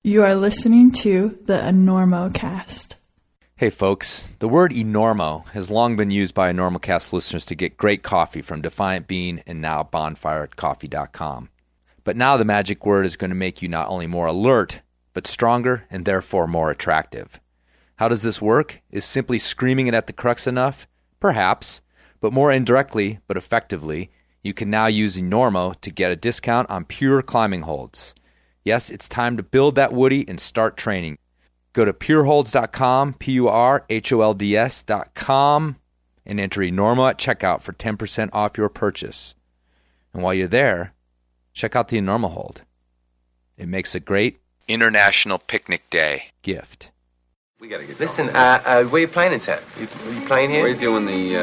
You are listening to the Enormocast. Hey folks, the word enormo has long been used by Enormocast listeners to get great coffee from Defiant Bean and now bonfirecoffee.com. But now the magic word is going to make you not only more alert, but stronger and therefore more attractive. How does this work? Is simply screaming it at the crux enough? Perhaps, but more indirectly, but effectively, you can now use Enormo to get a discount on pure climbing holds. Yes, it's time to build that woody and start training. Go to pureholds.com, PURHOLDS.com, and enter Enormo at checkout for 10% off your purchase. And while you're there, check out the Enormo hold. It makes a great International Picnic Day gift. We gotta get Listen, where are you playing in town? You playing here? We're doing the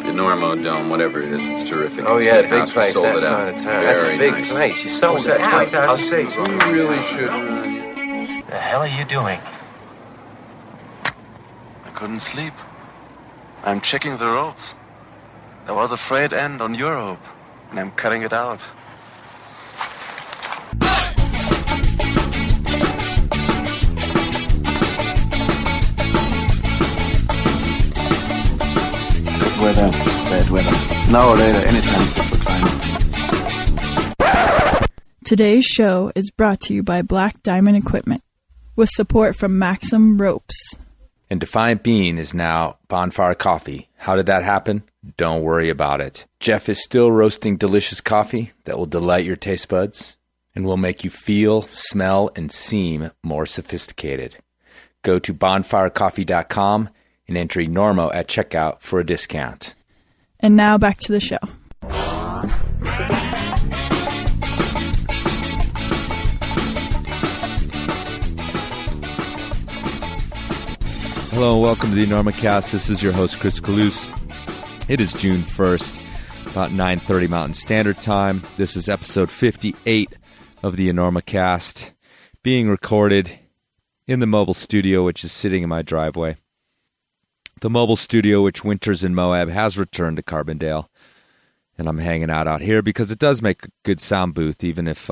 Enormo Dome, whatever it is. It's terrific. Oh, it's yeah, big big house. place, We sold that it out. side of town. That's a Very big nice. place. You sold What's it that, out. 20,000 seats. We really should. The hell are you doing? I couldn't sleep. I'm checking the ropes. There was a frayed end on your rope, and I'm cutting it out. Good weather, bad weather. Now or later, anytime for climbing. Today's show is brought to you by Black Diamond Equipment, with support from Maxim Ropes. And Defiant Bean is now Bonfire Coffee. How did that happen? Don't worry about it. Jeff is still roasting delicious coffee that will delight your taste buds and will make you feel, smell, and seem more sophisticated. Go to bonfirecoffee.com and enter Enormo at checkout for a discount. And now back to the show. Hello and welcome to the Enormocast. This is your host, Chris Kalous. It is June 1st, about 9:30 Mountain Standard Time. This is episode 58 of the Enormocast, being recorded in the mobile studio, which is sitting in my driveway. The mobile studio, which winters in Moab, has returned to Carbondale, and I'm hanging out here because it does make a good sound booth, even if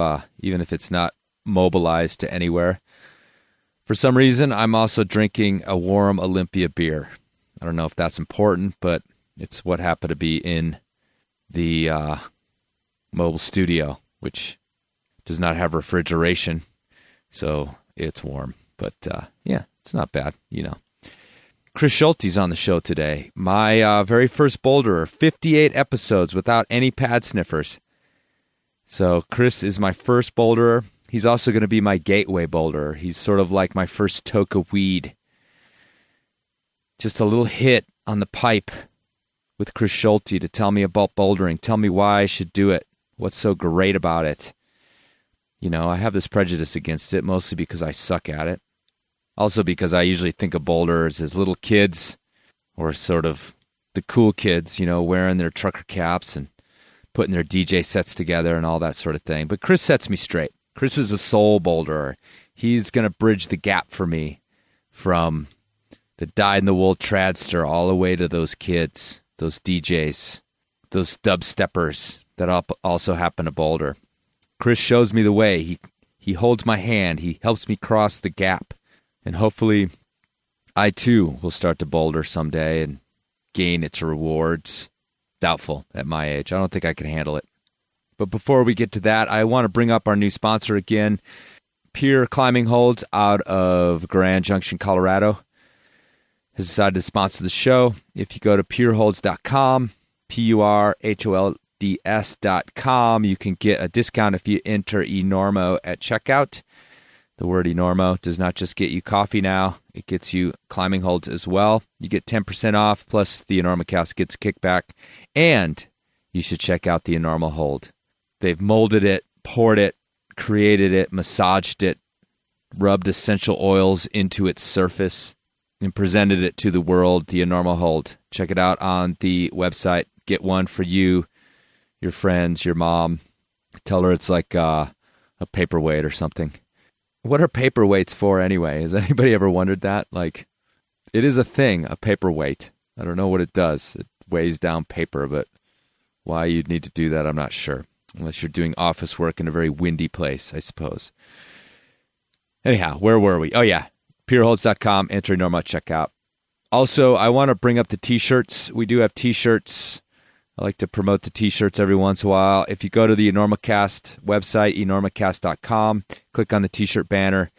it's not mobilized to anywhere. For some reason, I'm also drinking a warm Olympia beer. I don't know if that's important, but it's what happened to be in the mobile studio, which does not have refrigeration, so it's warm. But yeah, it's not bad, you know. Chris Schulte's on the show today. My very first boulderer, 58 episodes without any pad sniffers. So Chris is my first boulderer. He's also going to be my gateway boulderer. He's sort of like my first toke of weed. Just a little hit on the pipe with Chris Schulte to tell me about bouldering, tell me why I should do it, what's so great about it. You know, I have this prejudice against it, mostly because I suck at it. Also because I usually think of boulderers as little kids, or sort of the cool kids, you know, wearing their trucker caps and putting their DJ sets together and all that sort of thing. But Chris sets me straight. Chris is a soul boulderer. He's going to bridge the gap for me from the dyed-in-the-wool tradster all the way to those kids, those DJs, those dubsteppers that also happen to boulder. Chris shows me the way. He holds my hand. He helps me cross the gap. And hopefully I, too, will start to boulder someday and gain its rewards. Doubtful at my age. I don't think I can handle it. But before we get to that, I want to bring up our new sponsor again, Pure Climbing Holds out of Grand Junction, Colorado, has decided to sponsor the show. If you go to pureholds.com, PURHOLDS.com, you can get a discount if you enter Enormo at checkout. The word Enormo does not just get you coffee now, it gets you climbing holds as well. You get 10% off, plus the Enormocast gets a kickback, and you should check out the Enormo hold. They've molded it, poured it, created it, massaged it, rubbed essential oils into its surface, and presented it to the world, the Enormo hold. Check it out on the website. Get one for you, your friends, your mom. Tell her it's like a paperweight or something. What are paperweights for anyway? Has anybody ever wondered that? Like, it is a thing, a paperweight. I don't know what it does. It weighs down paper, but why you'd need to do that, I'm not sure. Unless you're doing office work in a very windy place, I suppose. Anyhow, where were we? Oh, yeah. Pierholtz.com, enter Enormo at checkout. Also, I want to bring up the T-shirts. We do have T-shirts. I like to promote the T-shirts every once in a while. If you go to the Enormocast website, enormocast.com, click on the T-shirt banner.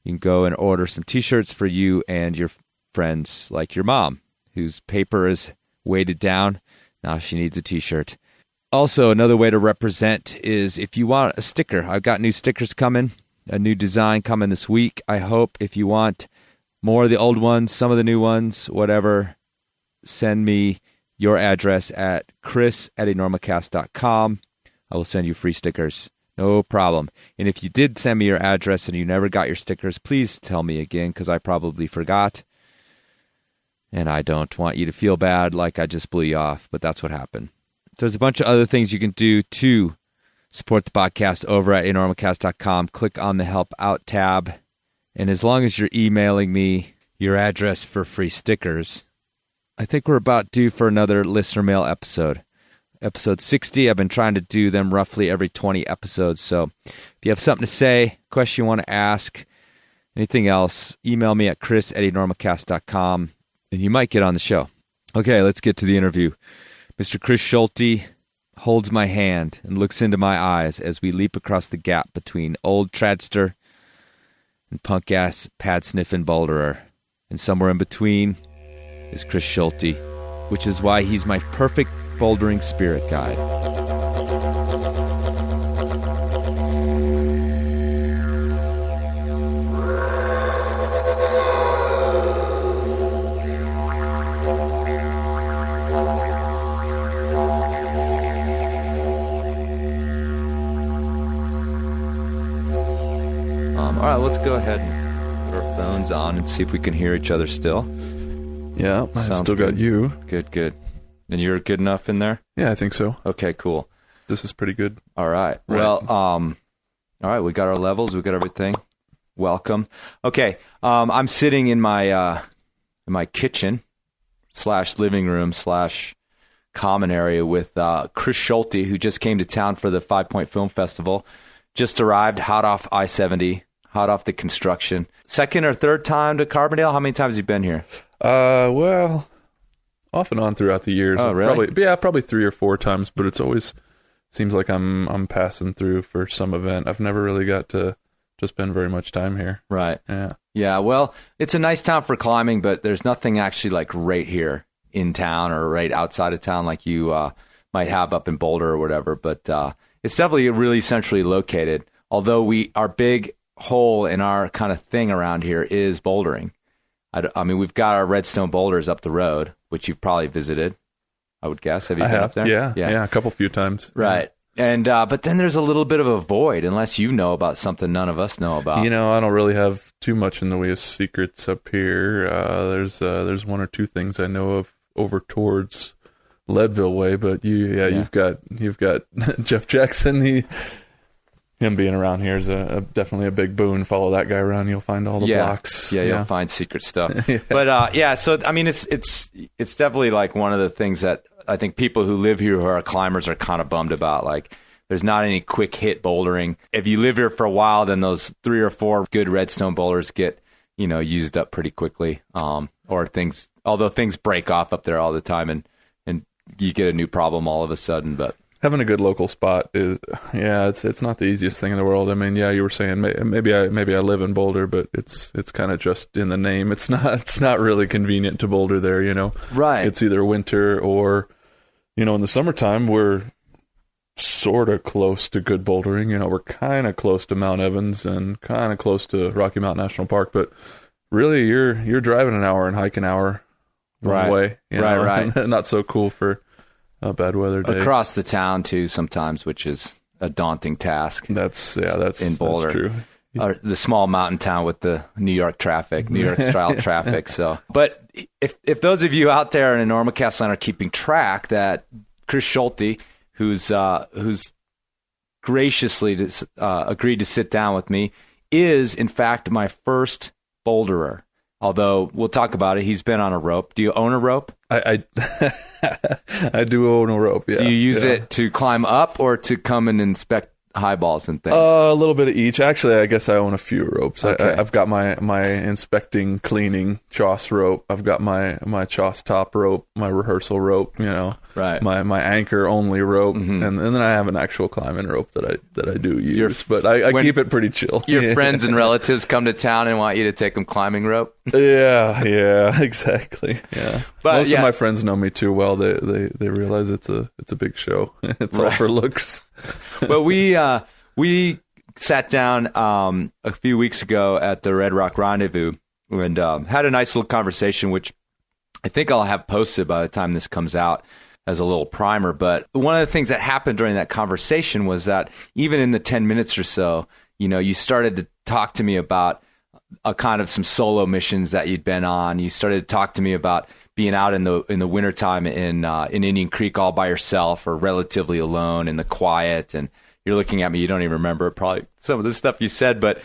You can go and order some T-shirts for you and your friends, like your mom, whose paper is weighted down. Now she needs a T-shirt. Also, another way to represent is if you want a sticker. I've got new stickers coming, a new design coming this week. I hope if you want more of the old ones, some of the new ones, whatever, send me your address at chris@enormocast.com. I will send you free stickers. No problem. And if you did send me your address and you never got your stickers, please tell me again, because I probably forgot. And I don't want you to feel bad like I just blew you off, but that's what happened. So there's a bunch of other things you can do to support the podcast over at enormocast.com. Click on the Help Out tab. And as long as you're emailing me your address for free stickers, I think we're about due for another listener mail episode. Episode 60, I've been trying to do them roughly every 20 episodes. So if you have something to say, question you want to ask, anything else, email me at chris@enormocast.com, and you might get on the show. Okay, let's get to the interview. Mr. Chris Schulte holds my hand and looks into my eyes as we leap across the gap between old tradster and punk-ass pad-sniffing boulderer. And somewhere in between is Chris Schulte, which is why he's my perfect bouldering spirit guide. All right, let's go ahead and put our phones on and see if we can hear each other still. Yeah, I Sounds still got good. you. Good. And you're good enough in there? Yeah, I think so. Okay, cool. This is pretty good. All right. Well, all right, we got our levels, we got everything. Welcome. Okay, I'm sitting in my kitchen / living room / common area with Chris Schulte, who just came to town for the 5 Point Film Festival. Just arrived, hot off I-70, hot off the construction. Second or third time to Carbondale? How many times have you been here? Well, off and on throughout the years. Oh, really? Probably 3 or 4 times, but it's always seems like I'm passing through for some event. I've never really got to spend very much time here. Right. Yeah. Yeah, well, it's a nice town for climbing, but there's nothing actually like right here in town or right outside of town like you might have up in Boulder or whatever. But it's definitely really centrally located, although our big hole in our kind of thing around here is bouldering. I mean, we've got our redstone boulders up the road, which you've probably visited, I would guess. Have you been up there? Yeah, a few times. Right. And but then there's a little bit of a void, unless you know about something none of us know about. You know, I don't really have too much in the way of secrets up here. There's 1 or 2 things I know of over towards Leadville way, but you've got Jeff Jackson. Him being around here is definitely a big boon. Follow that guy around, you'll find all the blocks. Yeah, you'll find secret stuff. But so I mean, it's definitely like one of the things that I think people who live here who are climbers are kind of bummed about. Like, there's not any quick hit bouldering. If you live here for a while, then those 3 or 4 good redstone boulders get used up pretty quickly. Although things break off up there all the time, and you get a new problem all of a sudden, but. Having a good local spot it's not the easiest thing in the world. I mean, you were saying maybe I live in Boulder, but it's kind of just in the name. It's not really convenient to boulder there, Right. It's either winter or, in the summertime we're sort of close to good bouldering. We're kind of close to Mount Evans and kind of close to Rocky Mountain National Park, but really you're driving an hour and hiking an hour one way. Right. Not so cool for a bad weather day. Across the town too sometimes, which is a daunting task. That's in Boulder. That's true. Or the small mountain town with the New York style traffic. So, but if those of you out there in Enormocast land are keeping track, that Chris Schulte, who's graciously agreed to sit down with me, is in fact my first boulderer. Although we'll talk about it, he's been on a rope. Do you own a rope? I do own a rope. Yeah. Do you use it to climb up or to come and inspect highballs and things? A little bit of each. Actually, I guess I own a few ropes. Okay. I've got my inspecting, cleaning choss rope. I've got my choss top rope, my rehearsal rope, right. my anchor only rope, and then I have an actual climbing rope that I do use. But I keep it pretty chill. Your friends and relatives come to town and want you to take them climbing rope? Yeah, exactly. Yeah. But most of my friends know me too well. They realize it's a big show. It's all for looks. But we sat down a few weeks ago at the Red Rock Rendezvous and had a nice little conversation, which I think I'll have posted by the time this comes out as a little primer. But one of the things that happened during that conversation was that even in the 10 minutes or so, you started to talk to me about a kind of some solo missions that you'd been on. You started to talk to me about being out in the wintertime in Indian Creek all by yourself or relatively alone in the quiet. And you're looking at me, you don't even remember probably some of the stuff you said, but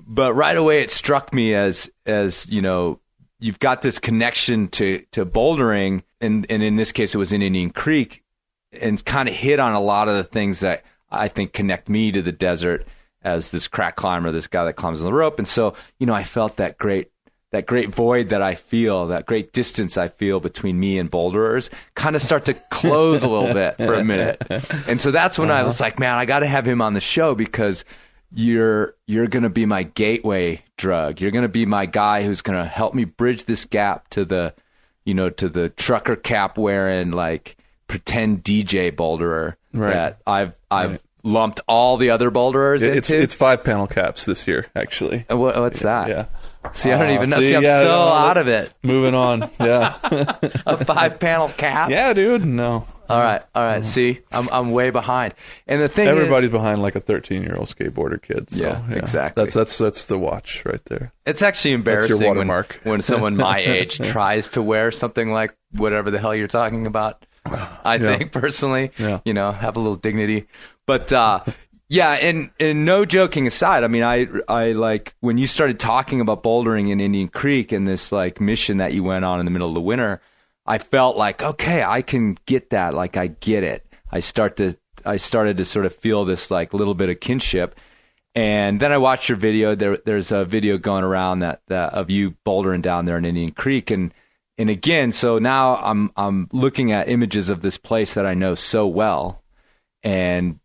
right away it struck me as you've got this connection to bouldering, and in this case it was in Indian Creek, and kind of hit on a lot of the things that I think connect me to the desert as this crack climber, this guy that climbs on the rope. And so, I felt that great void that I feel, that great distance I feel between me and boulderers kind of start to close a little bit for a minute. And so that's when I was like, man, I got to have him on the show because you're going to be my gateway drug. You're going to be my guy who's going to help me bridge this gap to the, to the trucker cap wearing, like pretend DJ boulderer that I've lumped all the other boulderers into. It's 5-panel caps this year, actually. What's that? Yeah. See, I don't even know. I'm out of it. Moving on. Yeah. A 5-panel cap? Yeah, dude. No. All right. See, I'm way behind. And the thing everybody's behind like a 13-year-old skateboarder kid. So, yeah, exactly. That's the watch right there. It's actually embarrassing That's your watermark. when someone my age tries to wear something like whatever the hell you're talking about. I think personally, have a little dignity. But and no joking aside, I mean, I like when you started talking about bouldering in Indian Creek and this like mission that you went on in the middle of the winter, I felt like, okay, I can get that. Like I get it. I started to sort of feel this like little bit of kinship. And then I watched your video. There's a video going around that of you bouldering down there in Indian Creek, and again, so now I'm looking at images of this place that I know so well, and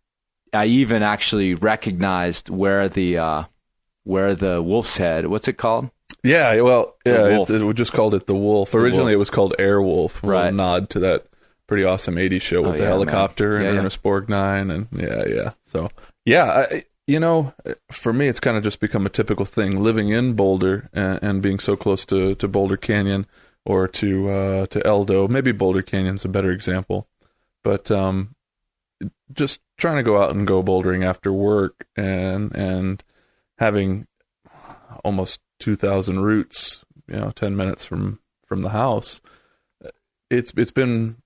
I even actually recognized where the Wolf's Head. What's it called? Yeah, well, we just called it the Wolf. Originally, it was called Airwolf. Right. A nod to that pretty awesome '80s show with the helicopter and Ernest Borgnine, and So for me, it's kind of just become a typical thing living in Boulder and being so close to Boulder Canyon or to Eldo. Maybe Boulder Canyon's a better example, but just trying to go out and go bouldering after work and having almost 2,000 routes, 10 minutes from the house. It's become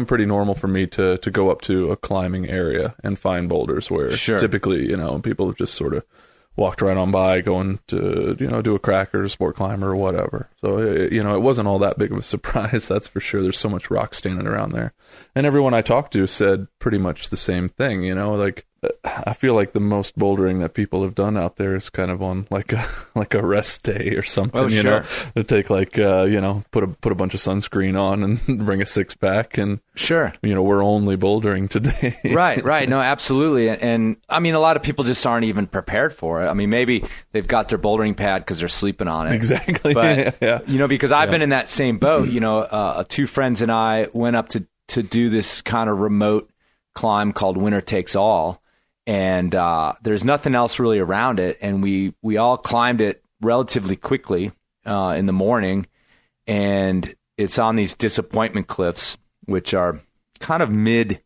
pretty normal for me to go up to a climbing area and find boulders where typically, people have just sort of walked right on by going to, do a crack or a sport climber or whatever. So, it wasn't all that big of a surprise, that's for sure. There's so much rock standing around there. And everyone I talked to said pretty much the same thing, like I feel like the most bouldering that people have done out there is kind of on like a rest day or something, to take like, put a bunch of sunscreen on and bring a 6-pack and we're only bouldering today. Right. No, absolutely. And I mean, a lot of people just aren't even prepared for it. I mean, maybe they've got their bouldering pad because they're sleeping on it. Exactly. But, because I've been in that same boat, two friends and I went up to do this kind of remote climb called Winter Takes All. And there's nothing else really around it. And we all climbed it relatively quickly in the morning. And it's on these disappointment cliffs, which are kind of mid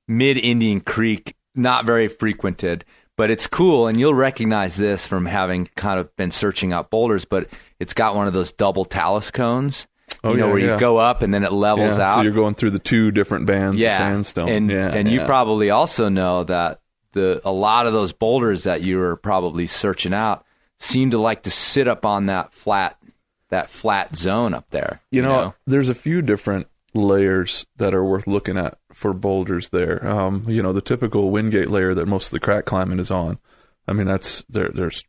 Indian Creek, not very frequented. But it's cool, and you'll recognize this from having kind of been searching out boulders, but it's got one of those double talus cones. Where you go up and then it levels out. So you're going through the two different bands of sandstone. And you probably also know that a lot of those boulders that you were probably searching out seem to like to sit up on that flat zone up there. There's a few different layers that are worth looking at for boulders there. The typical Wingate layer that most of the crack climbing is on. I mean, there's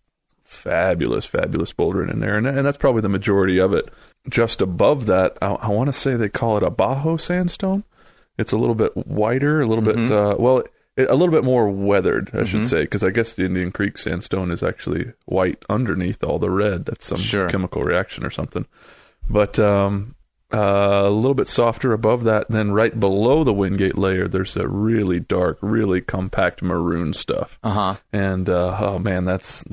fabulous bouldering in there, and that's probably the majority of it. Just above that, I want to say they call it a Bajo sandstone. It's a little bit whiter, a little bit a little bit more weathered, I should say, because I guess the Indian Creek sandstone is actually white underneath all the red. That's some chemical reaction or something. But a little bit softer above that. Then right below the Wingate layer, there's a really dark, really compact maroon stuff. And oh man, that's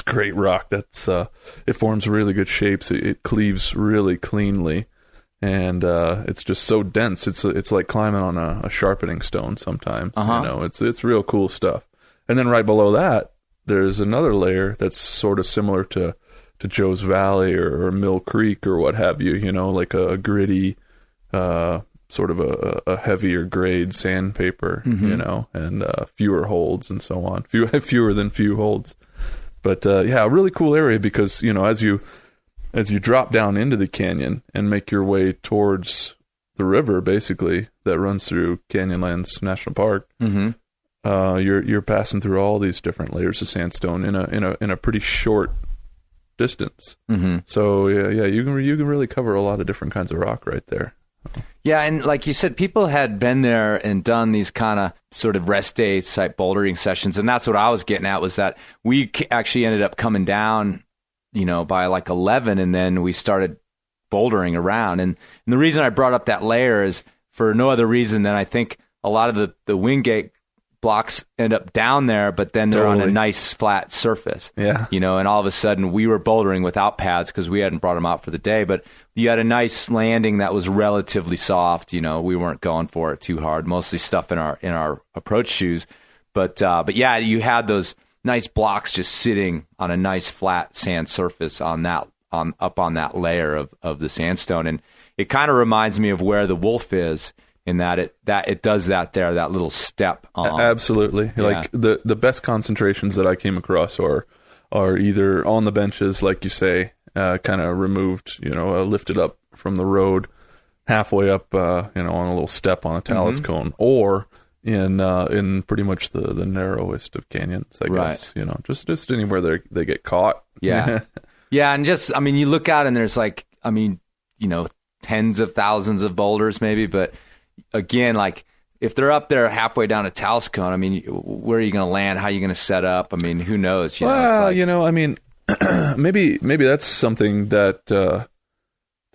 great rock. It forms really good shapes. It cleaves really cleanly, and it's just so dense. It's like climbing on a sharpening stone sometimes. It's real cool stuff. And then right below that, there's another layer that's sort of similar to Joe's Valley or Mill Creek or what have you. Like a gritty, sort of a heavier grade sandpaper. And fewer holds and so on. Fewer than few holds. But a really cool area because as you drop down into the canyon and make your way towards the river, basically that runs through Canyonlands National Park, you're passing through all these different layers of sandstone in a pretty short distance. So you can really cover a lot of different kinds of rock right there. Yeah, and like you said, people had been there and done these kind of sort of rest day type bouldering sessions, and that's what I was getting at, was that we actually ended up coming down, by like 11, and then we started bouldering around. And the reason I brought up that layer is for no other reason than I think a lot of the Wingate blocks end up down there, but then they're on a nice flat surface. Yeah. And all of a sudden we were bouldering without pads because we hadn't brought them out for the day, but you had a nice landing that was relatively soft. We weren't going for it too hard, mostly stuff in our approach shoes. But yeah, you had those nice blocks just sitting on a nice flat sand surface up on that layer of the sandstone. And it kind of reminds me of where the Wolf is, in that it does that there, that little step. Absolutely. Yeah. Like the best concentrations that I came across are either on the benches, like you say, kind of removed, lifted up from the road, halfway up, on a little step on a talus cone, or in pretty much the narrowest of canyons, I guess. Just anywhere they get caught. Yeah. Yeah, and just, you look out and there's tens of thousands of boulders maybe, but again, like if they're up there halfway down a talus cone, where are you going to land? How are you going to set up? Who knows? Maybe that's something that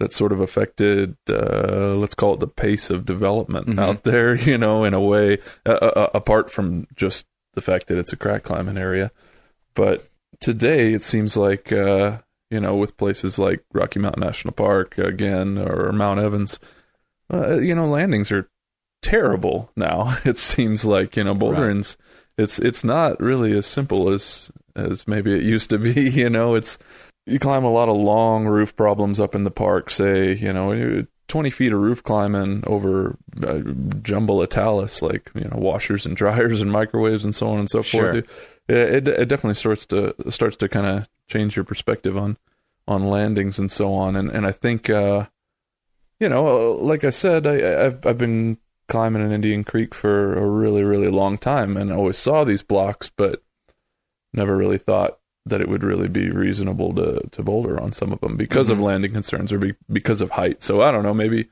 sort of affected, let's call it the pace of development out there, in a way, apart from just the fact that it's a crack climbing area. But today it seems like, with places like Rocky Mountain National Park, again, or Mount Evans, landings are terrible now. It seems like, bouldering's, it's not really as simple as maybe it used to be. You climb a lot of long roof problems up in the park, say, 20 feet of roof climbing over jumble of talus, like, washers and dryers and microwaves and so on and so forth. It definitely starts to kind of change your perspective on landings and so on. And I think, like I said, I've been climbing in Indian Creek for a really, really long time, and I always saw these blocks, but never really thought that it would really be reasonable to boulder on some of them because of landing concerns or because of height. So I don't know, maybe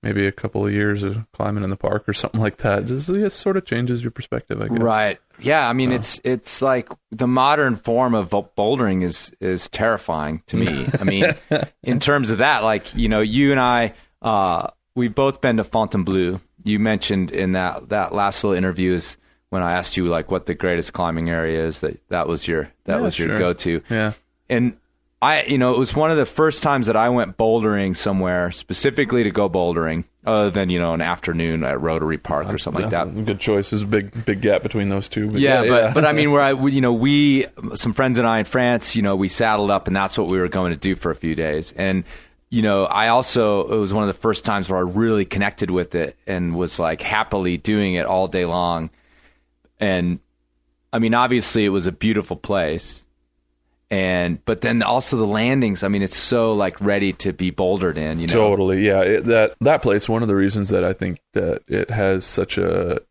a couple of years of climbing in the park or something like that just sort of changes your perspective, I guess. Right. Yeah. It's like the modern form of bouldering is terrifying to me. In terms of that, like, you and I, we've both been to Fontainebleau. You mentioned in that last little interview is when I asked you like what the greatest climbing area is, that was your go-to. Yeah. And it was one of the first times that I went bouldering somewhere specifically to go bouldering, other than, an afternoon at Rotary Park or something like that. Good choice. There's a big gap between those two. But where some friends and I in France, we saddled up and that's what we were going to do for a few days. And, it was one of the first times where I really connected with it and was like happily doing it all day long. And obviously it was a beautiful place. But then also the landings, I mean, it's so like ready to be bouldered in, you know? Totally. Yeah. That place, one of the reasons that I think that it has such a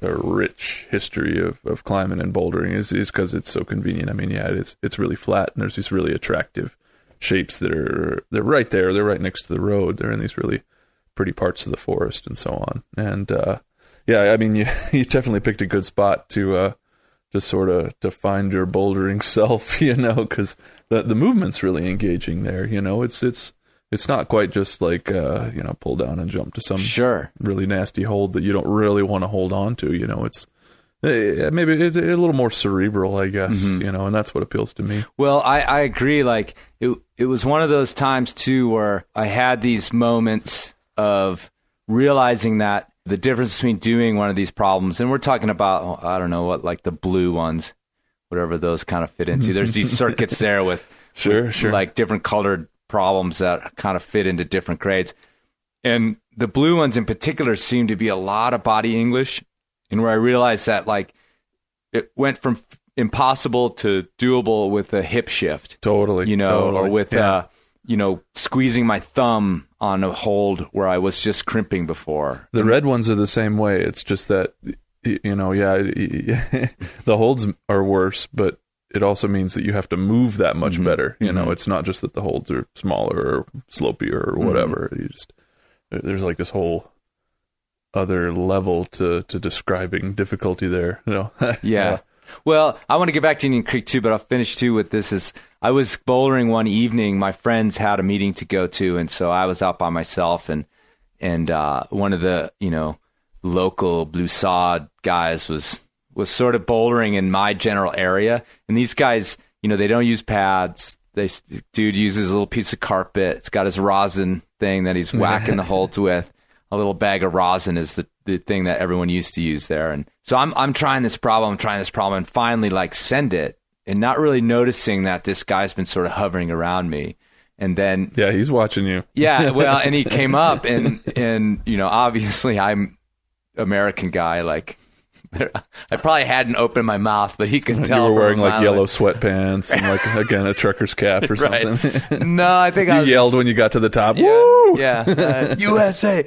rich history of climbing and bouldering is because it's so convenient. I mean, yeah, it's really flat, and there's these really attractive shapes they're right there. They're right next to the road. They're in these really pretty parts of the forest and so on. And yeah, I mean, you definitely picked a good spot to just sort of to find your bouldering self, you know, because the movement's really engaging there. You know, it's not quite just like you know, pull down and jump to some really nasty hold that you don't really want to hold on to. You know, it's maybe it's a little more cerebral, I guess. You know, and that's what appeals to me. Well, I agree. Like it was one of those times too where I had these moments of realizing that the difference between doing one of these problems, and we're talking about, I don't know what, like the blue ones, whatever those kind of fit into. There's these circuits there with sure like different colored problems that kind of fit into different grades. And the blue ones in particular seem to be a lot of body English, and where I realized that like it went from impossible to doable with a hip shift. Totally. You know, totally. or with, you know, squeezing my thumb on a hold where I was just crimping before. The red ones are the same way. It's just that, you know, the holds are worse, but it also means that you have to move that much better. You know, it's not just that the holds are smaller or slopier or whatever. You just, there's like this whole other level to describing difficulty there. You know? Yeah. Well, I want to get back to Indian Creek too, but I'll finish too with this. I was bouldering one evening. My friends had a meeting to go to, and so I was out by myself. And one of the, you know, local blue sod guys was sort of bouldering in my general area. And these guys, you know, they don't use pads. Dude uses a little piece of carpet. It's got his rosin thing that he's whacking the holds with. A little bag of rosin is the thing that everyone used to use there. And so I'm trying this problem, and finally like send it, and not really noticing that this guy's been sort of hovering around me. And then he's watching you. Yeah, well, and he came up, and you know, obviously I'm American guy, like I probably hadn't opened my mouth, but he could tell. You were wearing like yellow sweatpants and like, again, a trucker's cap or something. Right. No, I think I was... You yelled when you got to the top. Yeah, Woo! Yeah. USA,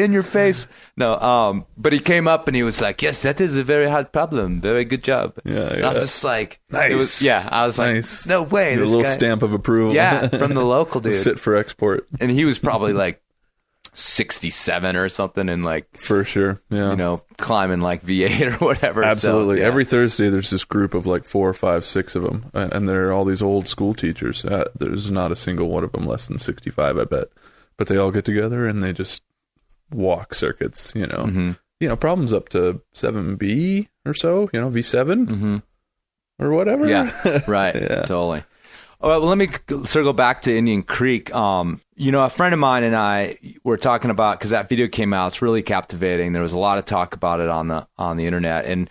in your face. No, but he came up and he was like, yes, that is a very hard problem. Very good job. Yeah. And I was just like... Nice. I was like, no way. A little stamp of approval. Yeah, from the local dude. Fit for export. And he was probably like 67 or something, and like, for sure, yeah, you know, climbing like V8 or whatever. Absolutely. So, yeah. Every Thursday there's this group of like 4 or 5, 6 of them, and they're all these old school teachers. There's not a single one of them less than 65, I bet, but they all get together and they just walk circuits, you know. You know, problems up to 7B or so, you know, V7 or whatever. Yeah, right. Yeah. Totally. All right, well, let me circle back to Indian Creek. You know, a friend of mine and I were talking about, because that video came out, it's really captivating. There was a lot of talk about it on the internet. And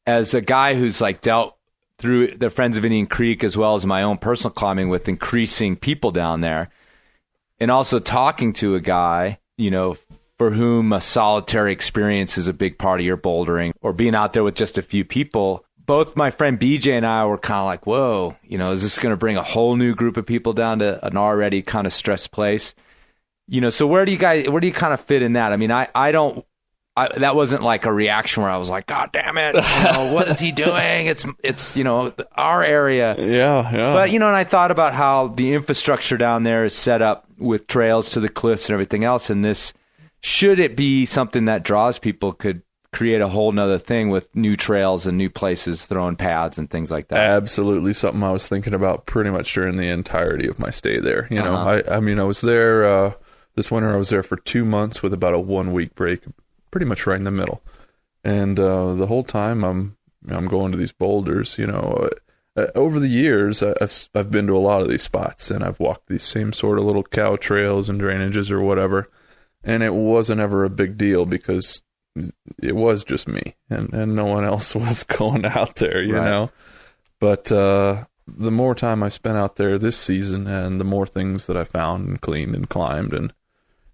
as a guy who's like dealt through the Friends of Indian Creek as well as my own personal climbing with increasing people down there, and also talking to a guy, you know, for whom a solitary experience is a big part of your bouldering, or being out there with just a few people, both my friend BJ and I were kind of like, whoa, you know, is this going to bring a whole new group of people down to an already kind of stressed place? You know, so where do you kind of fit in that? I mean, that wasn't like a reaction where I was like, God damn it, you know, what is he doing? It's, you know, our area. Yeah. But, you know, and I thought about how the infrastructure down there is set up with trails to the cliffs and everything else. And this, should it be something that draws people, could create a whole nother thing with new trails and new places, throwing pads and things like that. Absolutely. Something I was thinking about pretty much during the entirety of my stay there. You know, I mean, I was there, this winter I was there for 2 months with about a 1 week break, pretty much right in the middle. And, the whole time I'm going to these boulders, you know, over the years, I've been to a lot of these spots, and I've walked these same sort of little cow trails and drainages or whatever. And it wasn't ever a big deal because it was just me, and no one else was going out there, you know. But the more time I spent out there this season, and the more things that I found and cleaned and climbed, and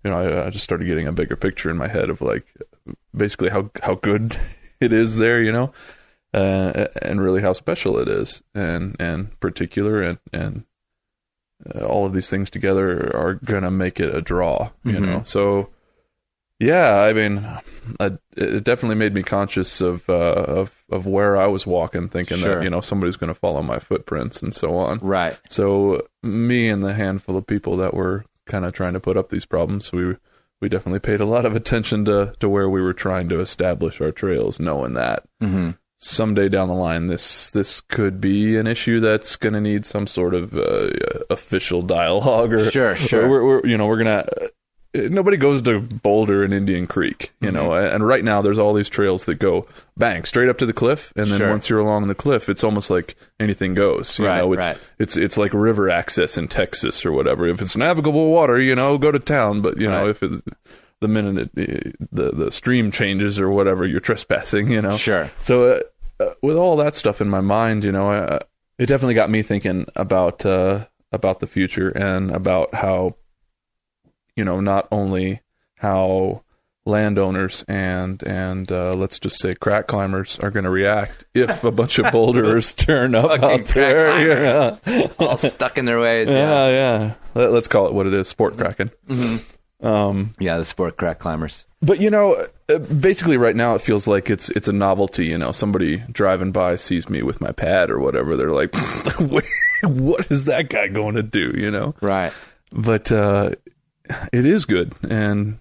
you know, I just started getting a bigger picture in my head of like basically how good it is there, you know. and really how special it is, and particular, and all of these things together are gonna make it a draw, you know. So yeah, I mean, it definitely made me conscious of where I was walking, thinking that, you know, somebody's going to follow my footprints and so on. Right. So me and the handful of people that were kind of trying to put up these problems, we definitely paid a lot of attention to where we were trying to establish our trails, knowing that someday down the line, this could be an issue that's going to need some sort of official dialogue. Or we're gonna. Nobody goes to Boulder in Indian Creek, you know, and right now there's all these trails that go bang straight up to the cliff, and then once you're along the cliff, it's almost like anything goes. You know, it's like river access in Texas or whatever. If it's navigable water, you know, go to town. But you know, if it's the minute the stream changes or whatever, you're trespassing. You know, So with all that stuff in my mind, you know, it definitely got me thinking about the future and about how, you know, not only how landowners and let's just say crack climbers are going to react if a bunch of boulderers turn up out there, all stuck in their ways. Yeah. Let's call it what it is: sport cracking. The sport crack climbers. But you know, basically, right now it feels like it's a novelty. You know, somebody driving by sees me with my pad or whatever, they're like, "What is that guy going to do?" You know, right? But it is good, and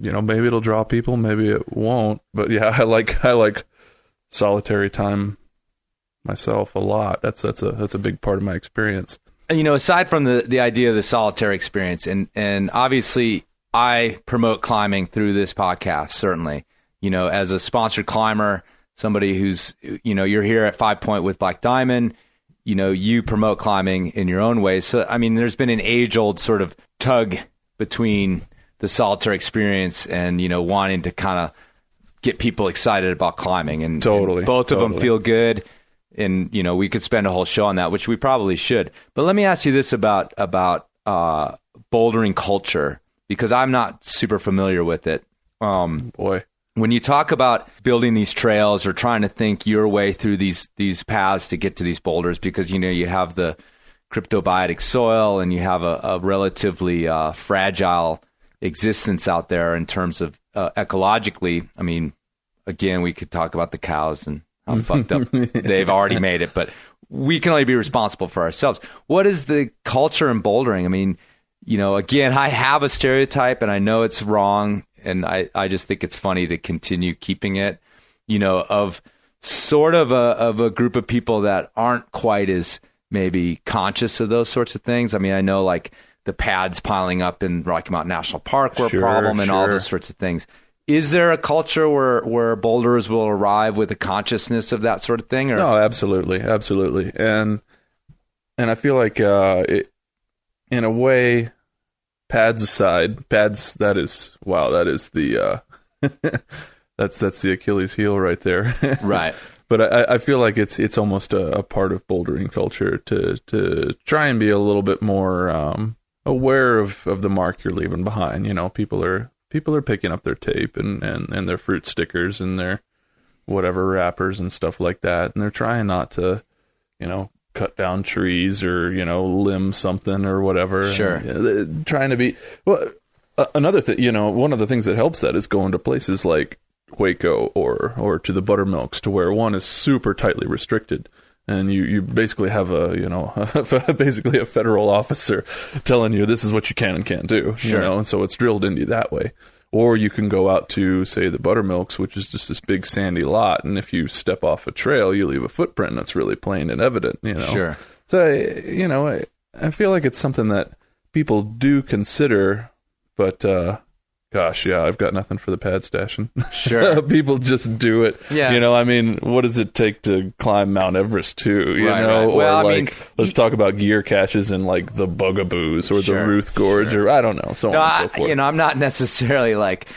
you know, maybe it'll draw people, maybe it won't. But yeah, I like solitary time myself a lot. That's a big part of my experience. You know, aside from the idea of the solitary experience, and obviously I promote climbing through this podcast, certainly, you know, as a sponsored climber, somebody who's, you know, you're here at 5 Point with Black Diamond, you know, you promote climbing in your own way. So, I mean, there's been an age-old sort of tug between the solitary experience and, you know, wanting to kind of get people excited about climbing. And, totally, and both of them feel good. And, you know, we could spend a whole show on that, which we probably should. But let me ask you this about bouldering culture, because I'm not super familiar with it. When you talk about building these trails or trying to think your way through these paths to get to these boulders, because, you know, you have the cryptobiotic soil and you have a relatively fragile existence out there in terms of ecologically. I mean, again, we could talk about the cows and how fucked up they've already made it, but we can only be responsible for ourselves. What is the culture in bouldering? I mean, you know, again, I have a stereotype and I know it's wrong, and I just think it's funny to continue keeping it, you know, of sort of a group of people that aren't quite as maybe conscious of those sorts of things. I mean, I know like the pads piling up in Rocky Mountain National Park were a problem and all those sorts of things. Is there a culture where boulders will arrive with a consciousness of that sort of thing? Or? No, absolutely. And I feel like in a way, pads aside, that is the that's the Achilles heel right there. Right. But I feel like it's almost a part of bouldering culture to try and be a little bit more aware of the mark you're leaving behind. You know, people are picking up their tape and their fruit stickers and their whatever wrappers and stuff like that, and they're trying not to, you know, cut down trees or, you know, limb something or whatever. Sure. And, trying to be another thing. You know, one of the things that helps that is going to places like Waco or to the buttermilks, to where one is super tightly restricted, and you basically have basically a federal officer telling you this is what you can and can't do. Sure. You know, and so it's drilled into you that way. Or you can go out to, say, the buttermilks, which is just this big sandy lot, and if you step off a trail, you leave a footprint that's really plain and evident. You know. Sure. So you know, I feel like it's something that people do consider, but gosh, yeah, I've got nothing for the pad stashing. Sure. People just do it. Yeah. You know, I mean, what does it take to climb Mount Everest too? You know, right. Well, or I mean, let's talk about gear caches in like the Bugaboos or the Ruth Gorge or I don't know, so on and so forth. You know, I'm not necessarily like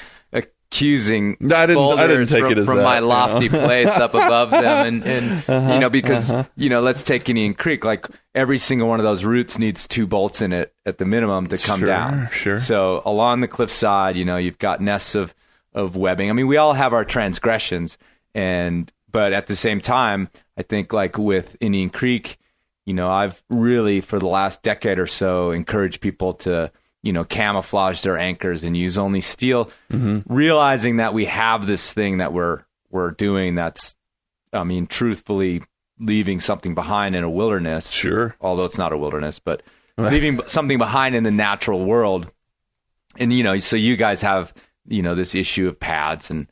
accusing I didn't take from, it as from that, my lofty place up above them, and you know, because you know, let's take Indian Creek. Like every single one of those routes needs 2 bolts in it at the minimum to come down. Sure. So along the cliffside, you know, you've got nests of webbing. I mean, we all have our transgressions, and But at the same time, I think like with Indian Creek, I've really for the last decade or so encouraged people to, camouflage their anchors and use only steel, realizing that we have this thing that we're doing that's, truthfully leaving something behind in a wilderness. Sure. Although it's not a wilderness, but leaving something behind in the natural world. And, so you guys have, this issue of pads and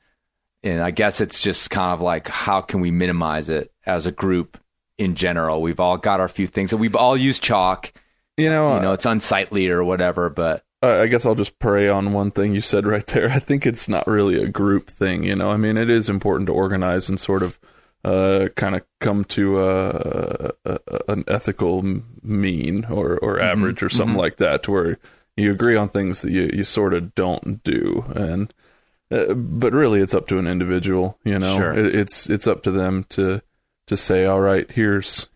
I guess it's just kind of like, how can we minimize it as a group in general? We've all got our few things and we've all used chalk, it's unsightly or whatever, but I guess I'll just prey on one thing you said right there. I think it's not really a group thing, it is important to organize and sort of kind of come to an ethical mean or average or something like that, to where you agree on things that you sort of don't do. And but really it's up to an individual, Sure. It's up to them to say, all right, here's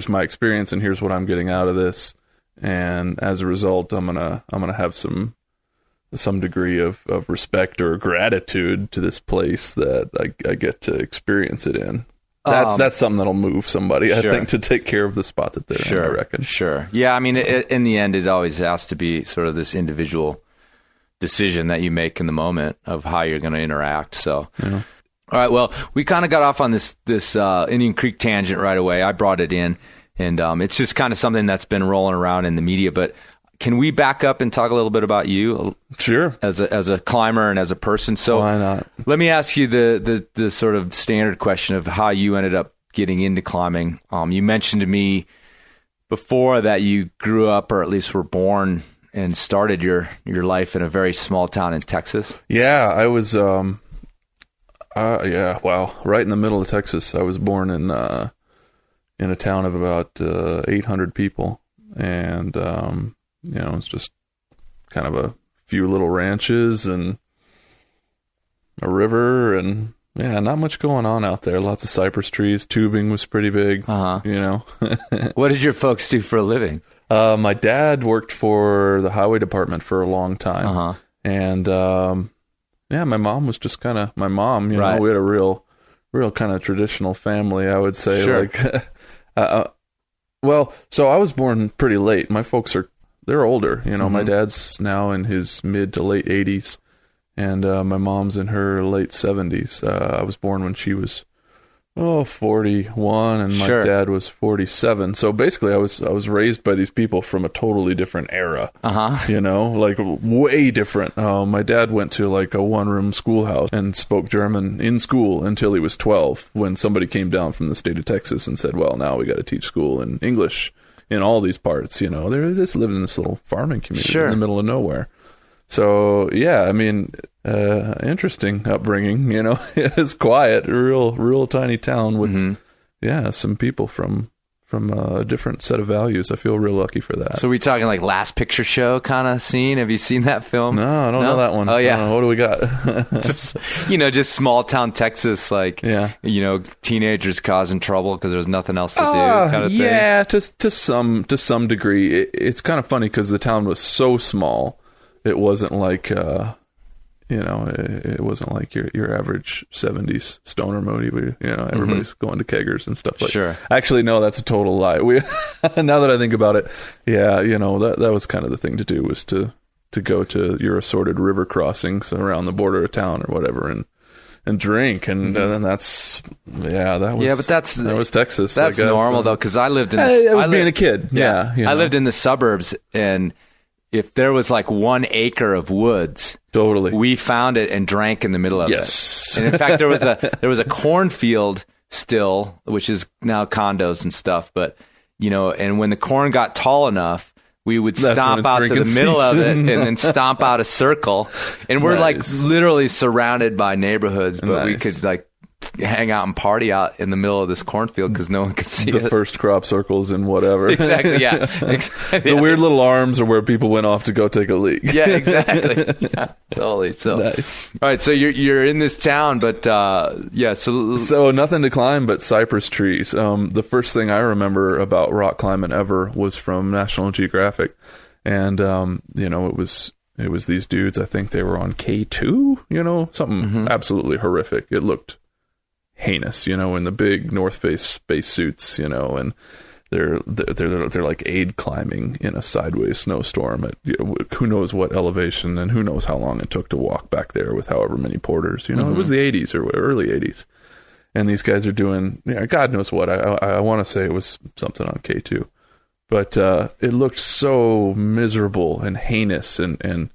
my experience and here's what I'm getting out of this. And as a result, I'm gonna have some degree of respect or gratitude to this place that I get to experience it in. That's something that'll move somebody, I think, to take care of the spot that they're in, I reckon. Sure. Yeah, in the end, it always has to be sort of this individual decision that you make in the moment of how you're going to interact. So, all right, well, we kind of got off on this Indian Creek tangent right away. I brought it in, and it's just kind of something that's been rolling around in the media. But can we back up and talk a little bit about you? Sure. As a climber and as a person. So why not? Let me ask you the sort of standard question of how you ended up getting into climbing. You mentioned to me before that you grew up, or at least were born and started your life in a very small town in Texas. Yeah, I was right in the middle of Texas. I was born in a town of about 800 people, and it's just kind of a few little ranches and a river, and not much going on out there. Lots of cypress trees. Tubing was pretty big. What did your folks do for a living? My dad worked for the highway department for a long time. And my mom was just kind of my mom. We had a real kind of traditional family, I would say. Sure. So I was born pretty late. My folks they're older. My dad's now in his mid to late 80s, and my mom's in her late 70s. I was born when she was 41, and my dad was 47. So basically, I was raised by these people from a totally different era. Like way different. My dad went to like a one-room schoolhouse and spoke German in school until he was 12, when somebody came down from the state of Texas and said, well, now we got to teach school in English in all these parts. They just lived in this little farming community in the middle of nowhere. So interesting upbringing. It's quiet, a real tiny town with some people from a different set of values. I feel real lucky for that. So we talking like Last Picture Show kind of scene? Have you seen that film? No, I don't know that one. Oh yeah, what do we got? just small town Texas, like teenagers causing trouble because there's nothing else to do, kind of thing. Yeah, to some degree. It's kind of funny because the town was so small. It wasn't like it wasn't like your average 70s stoner movie where, everybody's going to keggers and stuff like that. Sure. Actually, no, that's a total lie. Now that I think about it, that was kind of the thing to do, was to go to your assorted river crossings around the border of town or whatever and drink. And then that was Texas. That's normal though, because I lived in... being a kid. Yeah. I lived in the suburbs, and if there was like 1 acre of woods, totally, we found it and drank in the middle of it. And in fact, there was a cornfield still, which is now condos and stuff. But and when the corn got tall enough, we would stomp out to the middle of it and then stomp out a circle. And we're like literally surrounded by neighborhoods, but we could like hang out and party out in the middle of this cornfield because no one could see the first crop circles and whatever. Exactly, yeah. Exactly. The weird little arms are where people went off to go take a leak. Yeah, exactly. Yeah, totally. So nice. All right, so you're in this town, but so nothing to climb but cypress trees. The first thing I remember about rock climbing ever was from National Geographic, and it was these dudes. I think they were on K2. Something absolutely horrific. It looked heinous, you know, in the big North Face space suits, you know, and they're like aid climbing in a sideways snowstorm at, you know, who knows what elevation, and who knows how long it took to walk back there with however many porters. You know, It was the 80s or early 80s, and these guys are doing, God knows what. I want to say it was something on K2, but it looked so miserable and heinous and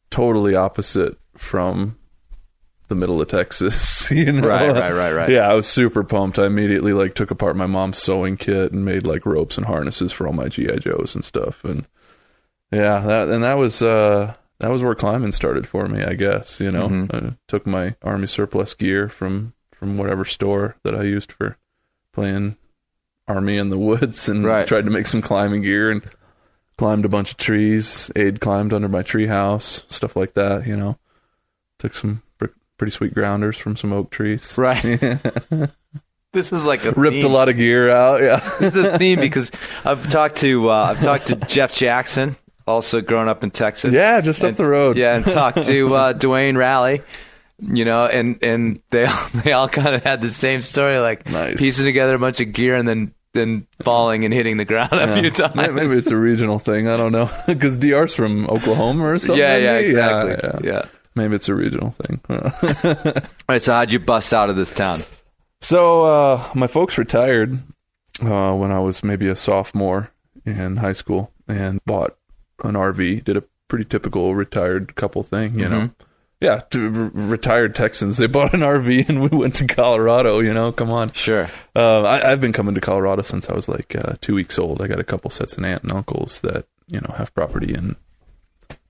totally opposite from the middle of Texas, you know? Right. Yeah, I was super pumped. I immediately like took apart my mom's sewing kit and made like ropes and harnesses for all my GI Joes and stuff. And yeah, that was where climbing started for me, I guess. You know, I took my Army surplus gear from whatever store that I used for playing Army in the woods, and tried to make some climbing gear, and climbed a bunch of trees. Aid climbed under my tree house, stuff like that. You know, took some pretty sweet grounders from some oak trees. Right. This is like ripped theme. A lot of gear out. Yeah. This is a theme because I've talked to Jeff Jackson, also growing up in Texas. Yeah, just up the road. Yeah, and talked to Dwayne Raleigh, you know, and they all kind of had the same story, like piecing together a bunch of gear and then falling and hitting the ground a few times. Maybe it's a regional thing. I don't know, because DR's from Oklahoma or something. Yeah, exactly. Yeah. Maybe it's a regional thing. All right, so how'd you bust out of this town? So my folks retired when I was maybe a sophomore in high school, and bought an RV. Did a pretty typical retired couple thing, you know. Yeah, retired Texans. They bought an RV and we went to Colorado, you know. Come on. Sure. I've been coming to Colorado since I was like 2 weeks old. I got a couple sets of aunt and uncles that, you know, have property in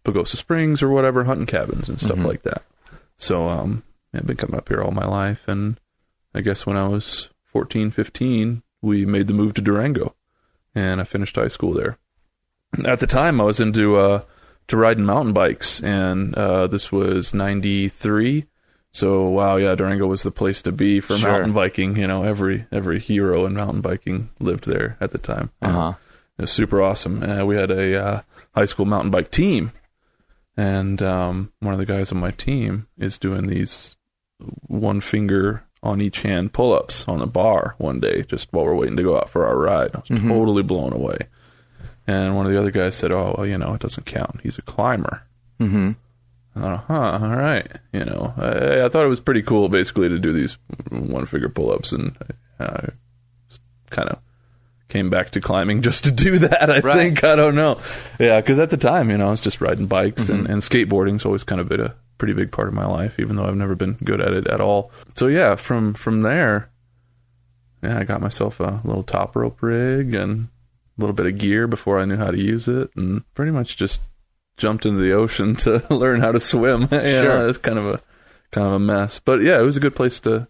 Pagosa Springs or whatever, hunting cabins and stuff like that. So I've been coming up here all my life, and I guess when I was 14, 15, we made the move to Durango, and I finished high school there. At the time, I was into to riding mountain bikes, and this was 93. So wow, yeah, Durango was the place to be for mountain biking. You know, every hero in mountain biking lived there at the time. It was super awesome. We had a high school mountain bike team. And one of the guys on my team is doing these one finger on each hand pull-ups on a bar one day, just while we're waiting to go out for our ride. I was totally blown away. And one of the other guys said, "Oh, well, you know, it doesn't count. He's a climber." I thought, all right. You know, I thought it was pretty cool, basically, to do these one finger pull-ups, and kind of came back to climbing just to do that, I think. I don't know. Yeah, because at the time, you know, I was just riding bikes, and skateboarding's always kind of been a pretty big part of my life, even though I've never been good at it at all. So yeah, from there, I got myself a little top rope rig and a little bit of gear before I knew how to use it, and pretty much just jumped into the ocean to learn how to swim. You know, it's kind of a mess. But yeah, it was a good place to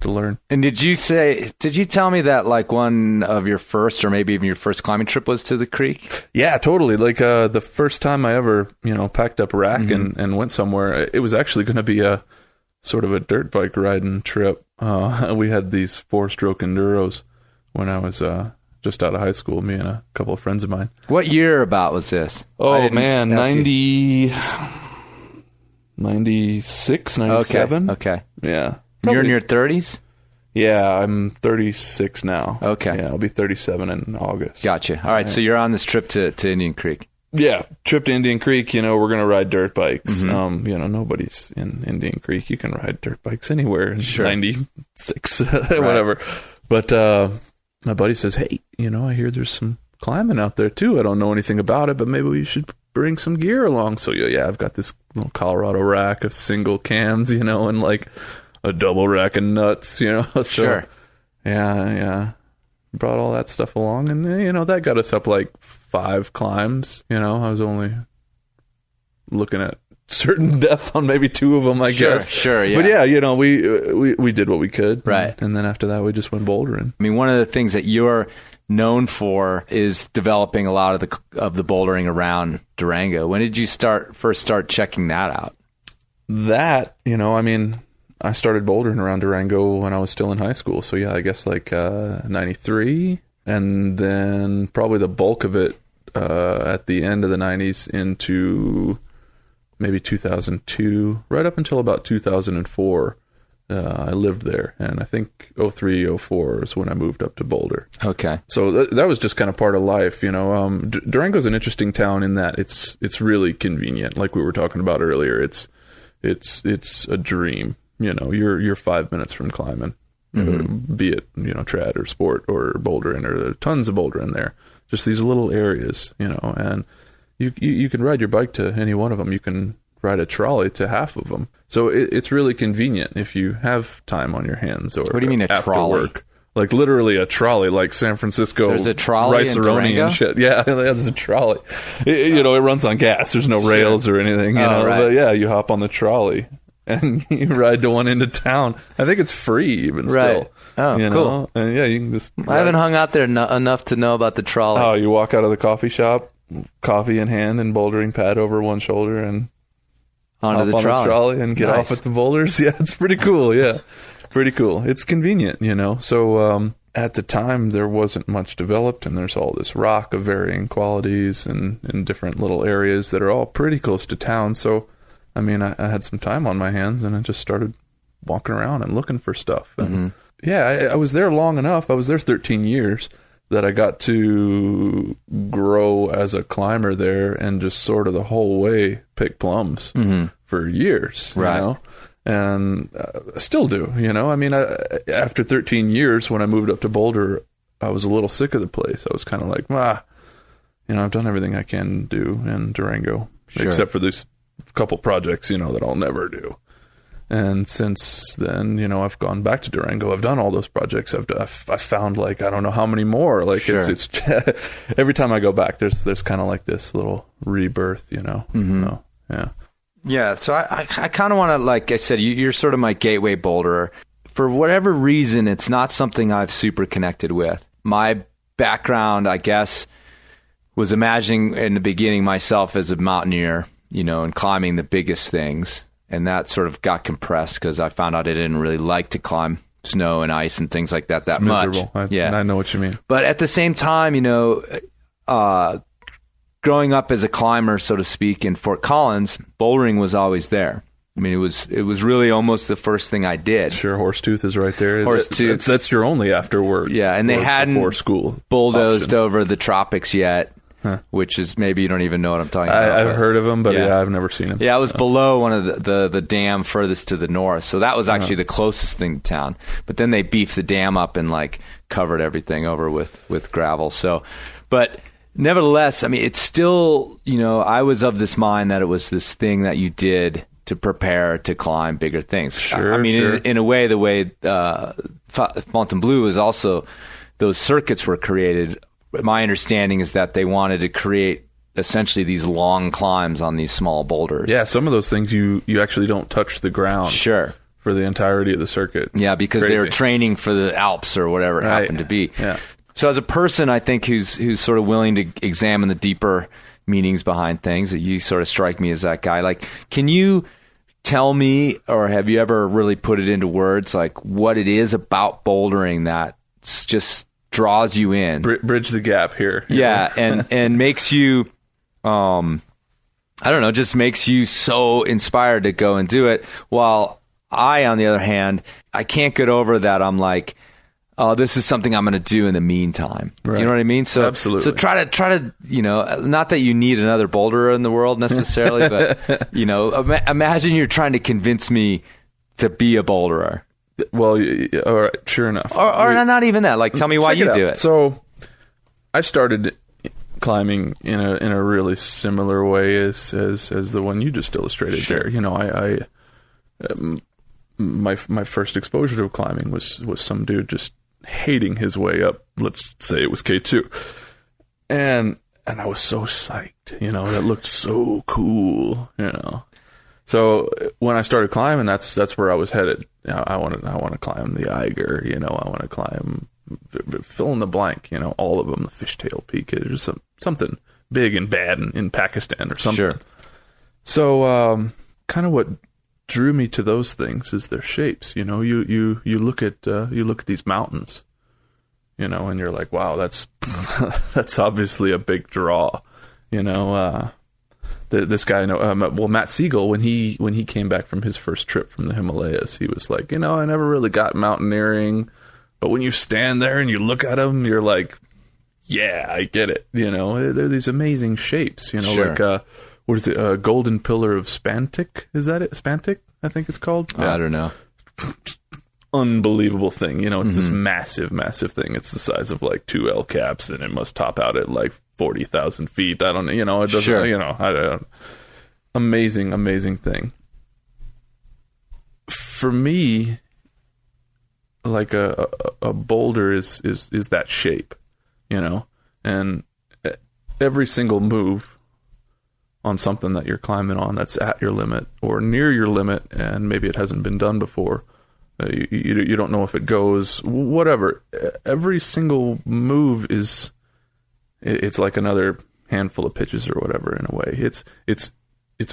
learn. And did you tell me that like one of your first, or maybe even your first climbing trip was to the creek? Yeah, totally. Like the first time I ever, you know, packed up a rack and went somewhere, it was actually going to be a sort of a dirt bike riding trip. We had these 4-stroke enduros when I was just out of high school, me and a couple of friends of mine. What year about was this? Oh man, 96, 97. Okay. Yeah. Probably. You're in your 30s? Yeah, I'm 36 now. Okay. Yeah, I'll be 37 in August. Gotcha. All right, so you're on this trip to Indian Creek. Yeah, trip to Indian Creek, you know, we're going to ride dirt bikes. You know, nobody's in Indian Creek. You can ride dirt bikes anywhere in 96, whatever. But my buddy says, "Hey, you know, I hear there's some climbing out there too. I don't know anything about it, but maybe we should bring some gear along." So yeah, I've got this little Colorado rack of single cams, you know, and like a double rack of nuts, you know. So, yeah. Brought all that stuff along, and you know, that got us up like 5 climbs. You know, I was only looking at certain depth on maybe 2 of them, I guess. Sure, yeah. But yeah, you know, we did what we could, right? And then after that, we just went bouldering. I mean, one of the things that you're known for is developing a lot of the bouldering around Durango. When did you first start checking that out? That, you know, I mean, I started bouldering around Durango when I was still in high school. So yeah, I guess like 93, and then probably the bulk of it at the end of the 90s into maybe 2002, right up until about 2004. I lived there, and I think 03, 04 is when I moved up to Boulder. Okay. So that was just kind of part of life, you know. Durango's an interesting town in that it's really convenient, like we were talking about earlier. It's a dream, you know. You're 5 minutes from climbing, be it, you know, trad or sport or bouldering, or there are tons of bouldering there. Just these little areas, you know, and you can ride your bike to any one of them. You can ride a trolley to half of them. So it's really convenient if you have time on your hands. Or what do you mean a after trolley? Work. Like literally a trolley, like San Francisco. There's a trolley in Durango? and shit. Yeah, there's a trolley. You know, it runs on gas. There's no rails or anything. You know, right. But yeah, you hop on the trolley and you ride to one end of town. I think it's free even Right. still. Oh, you cool. know? And yeah, you can just. I haven't hung out there enough to know about the trolley. Oh, you walk out of the coffee shop, coffee in hand and bouldering pad over one shoulder, and Onto the hop on trolley. the trolley and get Nice. off at the boulders. Yeah, it's pretty cool. Yeah, pretty cool. It's convenient, you know. So at the time, there wasn't much developed, and there's all this rock of varying qualities and in different little areas that are all pretty close to town. So, I mean, I had some time on my hands, and I just started walking around and looking for stuff. And yeah, I was there long enough. I was there 13 years that I got to grow as a climber there, and just sort of the whole way pick plums for years, Right. you know, and I still do, you know. I mean, after 13 years, when I moved up to Boulder, I was a little sick of the place. I was kind of like, you know, I've done everything I can do in Durango, except for these couple projects, you know, that I'll never do. And since then, you know, I've gone back to Durango. I've done all those projects. I've found, like, I don't know how many more. Like, it's every time I go back, there's kind of like this little rebirth, you know. So, yeah. Yeah, so I kind of want to, like I said, you're sort of my gateway boulderer. For whatever reason, it's not something I've super connected with. My background, I guess, was imagining in the beginning myself as a mountaineer, you know, and climbing the biggest things. And that sort of got compressed because I found out I didn't really like to climb snow and ice and things like that much. I know what you mean. But at the same time, you know, growing up as a climber, so to speak, in Fort Collins, bouldering was always there. I mean, it was really almost the first thing I did. Sure, Horsetooth is right there. Horsetooth. That's your only after work. Yeah, and they hadn't before school bulldozed option. over the tropics yet, which is, maybe you don't even know what I'm talking about. I've heard of them, but yeah, I've never seen them. Yeah, I was below one of the dam furthest to the north, so that was actually the closest thing to town. But then they beefed the dam up and like covered everything over with gravel. So, but nevertheless, I mean, it's still, you know, I was of this mind that it was this thing that you did to prepare to climb bigger things. Sure, I mean, in a way, the way Fontainebleau is also, those circuits were created. My understanding is that they wanted to create essentially these long climbs on these small boulders. Yeah, some of those things you actually don't touch the ground. Sure. For the entirety of the circuit. Yeah, because they were training for the Alps or whatever it happened to be. Yeah. So as a person, I think who's sort of willing to examine the deeper meanings behind things, you sort of strike me as that guy. Like, can you tell me, or have you ever really put it into words, like what it is about bouldering that just draws you in? Bridge the gap here. Yeah, and makes you, I don't know, just makes you so inspired to go and do it. While I, on the other hand, I can't get over that. I'm like, oh, this is something I'm going to do in the meantime. Right. Do you know what I mean? So, absolutely. So try to, you know, not that you need another boulderer in the world necessarily, but, you know, imagine you're trying to convince me to be a boulderer. Well, all right, sure enough. Or not even that. Like, tell me why you do it. So I started climbing in a really similar way as the one you just illustrated there. You know, I my first exposure to climbing was some dude just hating his way up. Let's say it was K2, and I was so psyched. You know, that looked so cool. You know, so when I started climbing, that's where I was headed. You know, I want to climb the Eiger. You know, I want to climb, fill in the blank. You know, all of them. The Fishtail Peak. There's something big and bad in Pakistan or something. Sure. So kind of what drew me to those things is their shapes. You know, you look at these mountains, you know, and you're like, wow, that's that's obviously a big draw. You know, this guy, Matt Siegel, when he came back from his first trip from the Himalayas, he was like, I never really got mountaineering, but when you stand there and you look at them, you're like, yeah, I get it. They're these amazing shapes. Sure. Like what is it? Golden Pillar of Spantic? Is that it? Spantic, I think it's called. I don't know. Unbelievable thing. It's this massive thing. It's the size of like 2 El Caps, and it must top out at like 40,000 feet. I don't know. It doesn't. Sure. I don't. Amazing thing. For me, like a boulder is that shape, and every single move on something that you're climbing on that's at your limit or near your limit, and maybe it hasn't been done before. You don't know if it goes, whatever. Every single move it's like another handful of pitches or whatever in a way. It's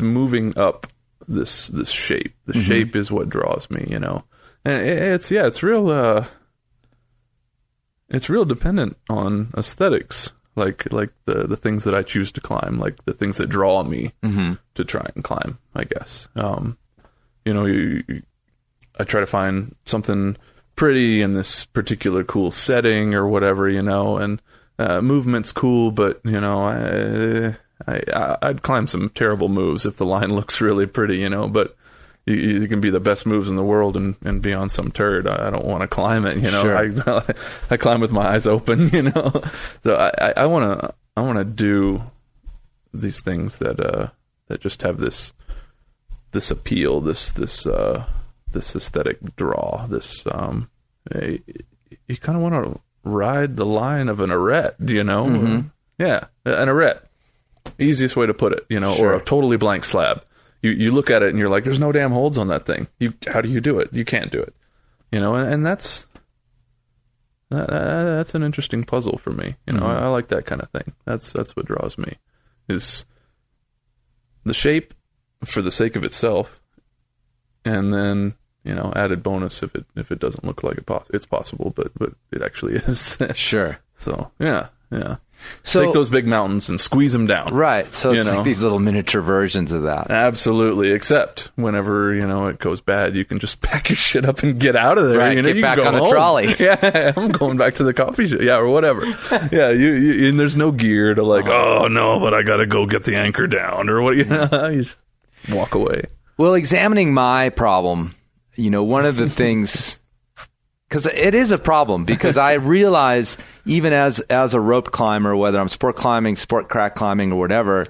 moving up this shape. The shape is what draws me, and it's real dependent on aesthetics, like the things that I choose to climb, like the things that draw me to try and climb, I guess. I try to find something pretty in this particular cool setting or whatever, and movement's cool, but I'd climb some terrible moves if the line looks really pretty, but you can be the best moves in the world and be on some turd. I don't want to climb it, Sure. I climb with my eyes open, So I want to do these things that just have this appeal, this aesthetic draw, you kind of want to ride the line of an arête, Yeah, an arête. Easiest way to put it, Sure. Or a totally blank slab. You look at it and you're like, there's no damn holds on that thing. How do you do it? You can't do it. And that's an interesting puzzle for me. I like that kind of thing. That's what draws me, is the shape for the sake of itself, and then added bonus if it doesn't look like it's possible, but it actually is. Sure. So yeah. So take those big mountains and squeeze them down. Right. So it's like these little miniature versions of that. Absolutely. Except whenever it goes bad, you can just pack your shit up and get out of there. Right. Get you back can go on the home. trolley. Yeah, I'm going back to the coffee shop. Yeah, or whatever. Yeah, you and there's no gear to like. Oh no, but I got to go get the anchor down or what. You just walk away. Well, examining my problem, one of the things. Because it is a problem, because I realize even as a rope climber, whether I'm sport climbing, sport crack climbing, or whatever,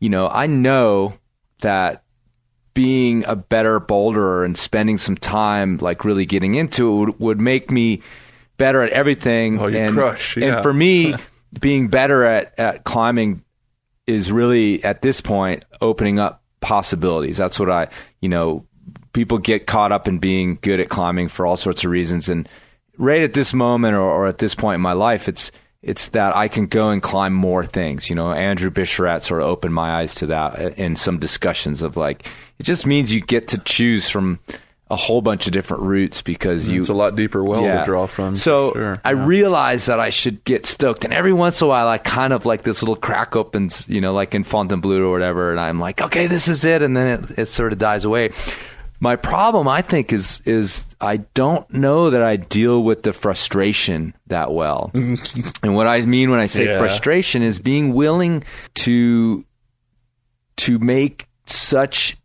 I know that being a better boulderer and spending some time like really getting into it would make me better at everything. Oh, you crush. Yeah. And for me, being better at climbing is really, at this point, opening up possibilities. That's what people get caught up in being good at climbing for all sorts of reasons. And right at this moment or at this point in my life, it's that I can go and climb more things. Andrew Bisharat sort of opened my eyes to that in some discussions of like, it just means you get to choose from a whole bunch of different routes because it's a lot deeper well to draw from. So sure. I realized that I should get stoked. And every once in a while, I kind of like this little crack opens, like in Fontainebleau or whatever. And I'm like, okay, this is it. And then it sort of dies away. My problem, I think, is I don't know that I deal with the frustration that well. And what I mean when I say frustration is being willing to make such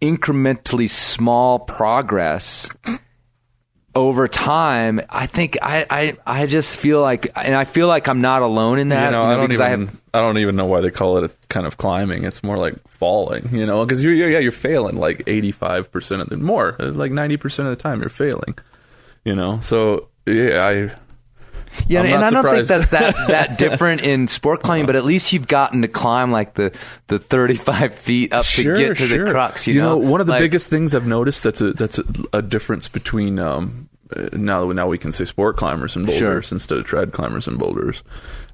incrementally small progress over time. I think I just feel like, and I feel like I'm not alone in that. I don't even know why they call it a kind of climbing. It's more like falling, because you're failing like 85% of the more, like 90% of the time you're failing, So yeah, and I don't think that's that different in sport climbing, but at least you've gotten to climb like the 35 feet up to get to the crux. One of the biggest things I've noticed that's a difference between now we can say sport climbers and boulders instead of trad climbers and boulders.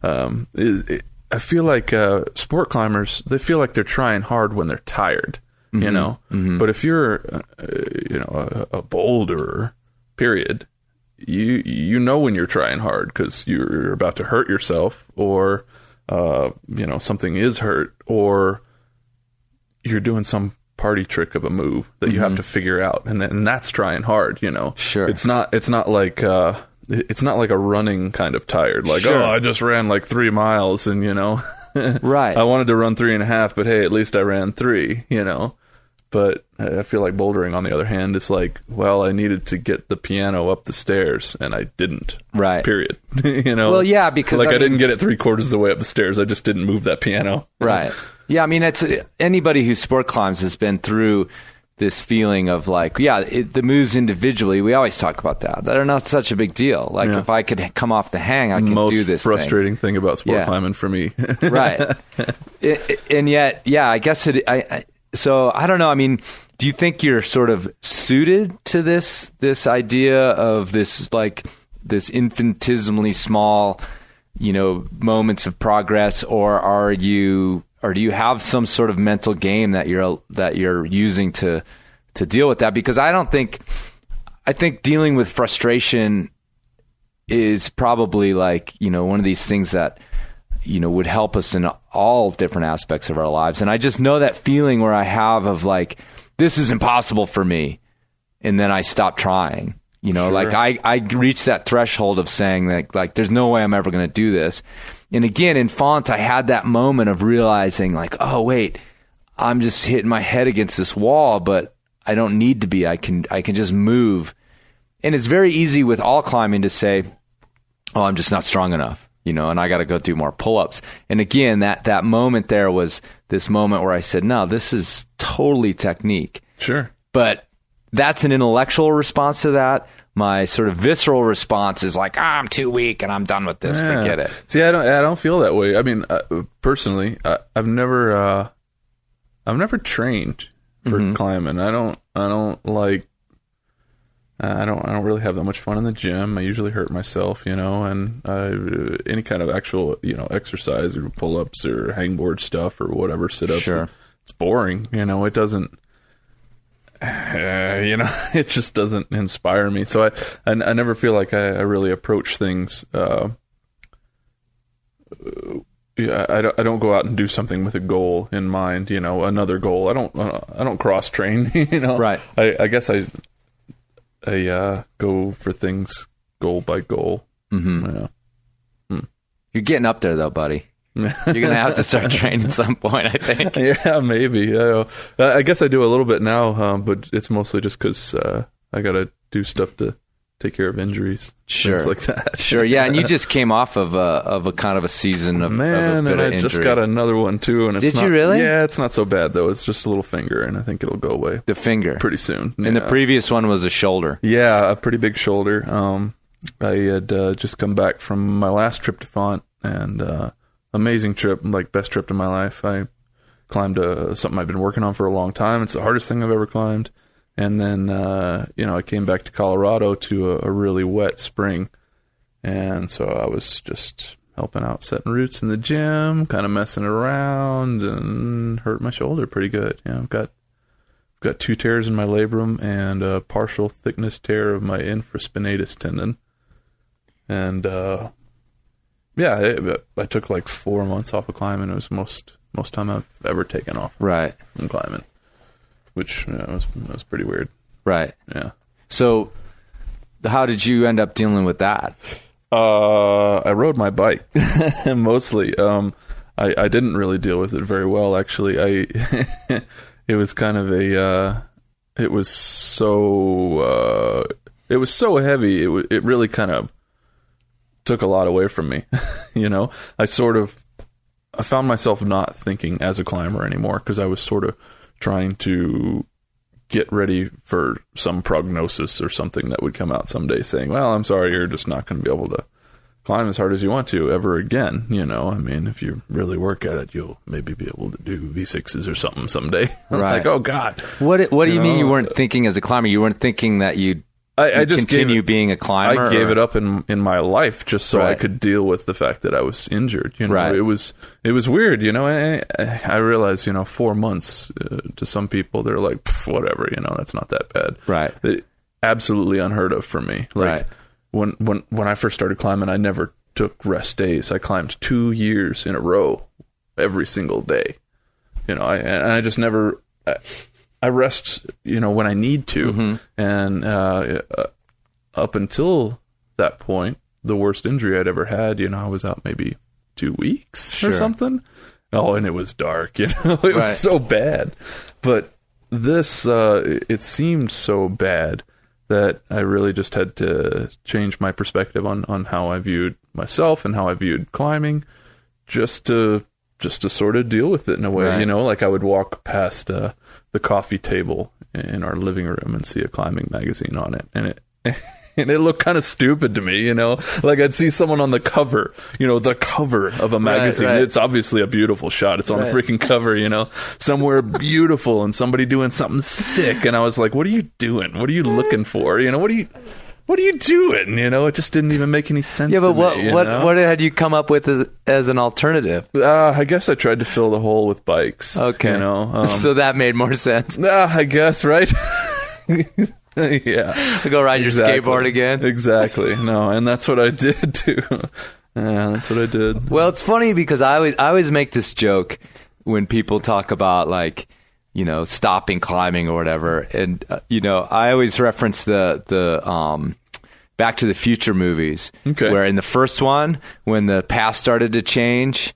I feel like sport climbers, they feel like they're trying hard when they're tired, But if you're a boulderer, period, you know when you're trying hard because you're about to hurt yourself or something is hurt, or you're doing some party trick of a move that you have to figure out, and that's trying hard. Sure. It's not like a running kind of tired, like, sure. I just ran like 3 miles, and right. I wanted to run 3.5, but hey, at least I ran 3. But I feel like bouldering, on the other hand, is like, well, I needed to get the piano up the stairs, and I didn't. Right. Period. Well, yeah, because I didn't get it 3/4 of the way up the stairs. I just didn't move that piano. Right. Yeah, I mean, it's anybody who sport climbs has been through this feeling of like, the moves individually, we always talk about that. They're not such a big deal. Like, if I could come off the hang, I can do this. Most frustrating thing about sport climbing for me. Right. And yet, I guess so I don't know. I mean, do you think you're sort of suited to this idea of this, like, this infinitesimally small, moments of progress, or do you have some sort of mental game that you're using to deal with that? Because I think dealing with frustration is probably like, one of these things that, would help us in all different aspects of our lives. And I just know that feeling where I have of like, this is impossible for me. And then I stop trying, Sure. like I reached that threshold of saying that, like, there's no way I'm ever going to do this. And again, in font, I had that moment of realizing like, oh wait, I'm just hitting my head against this wall, but I don't need to be. I can just move. And it's very easy with all climbing to say, oh, I'm just not strong enough, and I got to go do more pull-ups. And again, that moment there was this moment where I said, no, this is totally technique. Sure. But that's an intellectual response to that. My sort of visceral response is like, I'm too weak and I'm done with this. Yeah. Forget it. See, I don't feel that way. I mean, personally, I've never trained for climbing. I don't really have that much fun in the gym. I usually hurt myself, and any kind of actual, exercise or pull-ups or hangboard stuff or whatever, sit-ups. Sure. It's boring. It doesn't. It just doesn't inspire me. So I never feel like I really approach things. I don't go out and do something with a goal in mind. Another goal. I don't cross train. Right. I guess I go for things goal by goal. Mm-hmm. Yeah. You're getting up there though, buddy. You're going to have to start training at some point, I think. Yeah, maybe. I guess I do a little bit now, but it's mostly just because I got to do stuff to take care of injuries. Sure. Things like that. Sure, yeah. And you just came off of a kind of a season of a bit and of I injury. just got another one too. And Did you really? Yeah, it's not so bad though. It's just a little finger, and I think it'll go away. The finger? Pretty soon. And the previous one was a shoulder. Yeah, a pretty big shoulder. I had just come back from my last trip to Font, and amazing trip, like best trip of my life. I climbed something I've been working on for a long time. It's the hardest thing I've ever climbed. And then, I came back to Colorado to a really wet spring. And so I was just helping out, setting roots in the gym, kind of messing around, and hurt my shoulder pretty good. I've got 2 tears in my labrum and a partial thickness tear of my infraspinatus tendon. And, I took like 4 months off of climbing. It was most time I've ever taken off. Right. From climbing, which was pretty weird. Right. Yeah. So, how did you end up dealing with that? I rode my bike mostly. I didn't really deal with it very well, actually. It was kind of it was so heavy. It really kind of took a lot away from me. I found myself not thinking as a climber anymore, because I was sort of trying to get ready for some prognosis or something that would come out someday saying, well, I'm sorry, you're just not going to be able to climb as hard as you want to ever again. I mean, if you really work at it, you'll maybe be able to do V6s or something someday. Right. Like, oh God. What do you mean you weren't thinking as a climber? You weren't thinking that I just continue being a climber? I gave it up in my life just so Right. I could deal with the fact that I was injured. Right. It was weird. I realized 4 months to some people they're like whatever. That's not that bad. Right. Absolutely unheard of for me. Like Right. when I first started climbing, I never took rest days. I climbed 2 years in a row, every single day. I just never. I rest, when I need to, and up until that point, the worst injury I'd ever had, I was out maybe 2 weeks or something. Oh, and it was dark, it was so bad. But this, it seemed so bad that I really just had to change my perspective on how I viewed myself and how I viewed climbing, just to sort of deal with it in a way. Like I would walk past the coffee table in our living room and see a climbing magazine on it, and it looked kind of stupid to me, like I'd see someone on the cover, the cover of a magazine. Right. It's obviously a beautiful shot. It's on the freaking cover, somewhere beautiful, and somebody doing something sick. And I was like, what are you doing? What are you looking for? What are you doing? It just didn't even make any sense. Yeah, but to me, what had you come up with as an alternative? I guess I tried to fill the hole with bikes. Okay, so that made more sense. I guess, right? Yeah, go ride your skateboard again. Exactly. No, and that's what I did too. Yeah, that's what I did. Well, it's funny because I always make this joke when people talk about like, stopping climbing or whatever, and I always reference the Back to the Future movies, where in the first one, when the past started to change,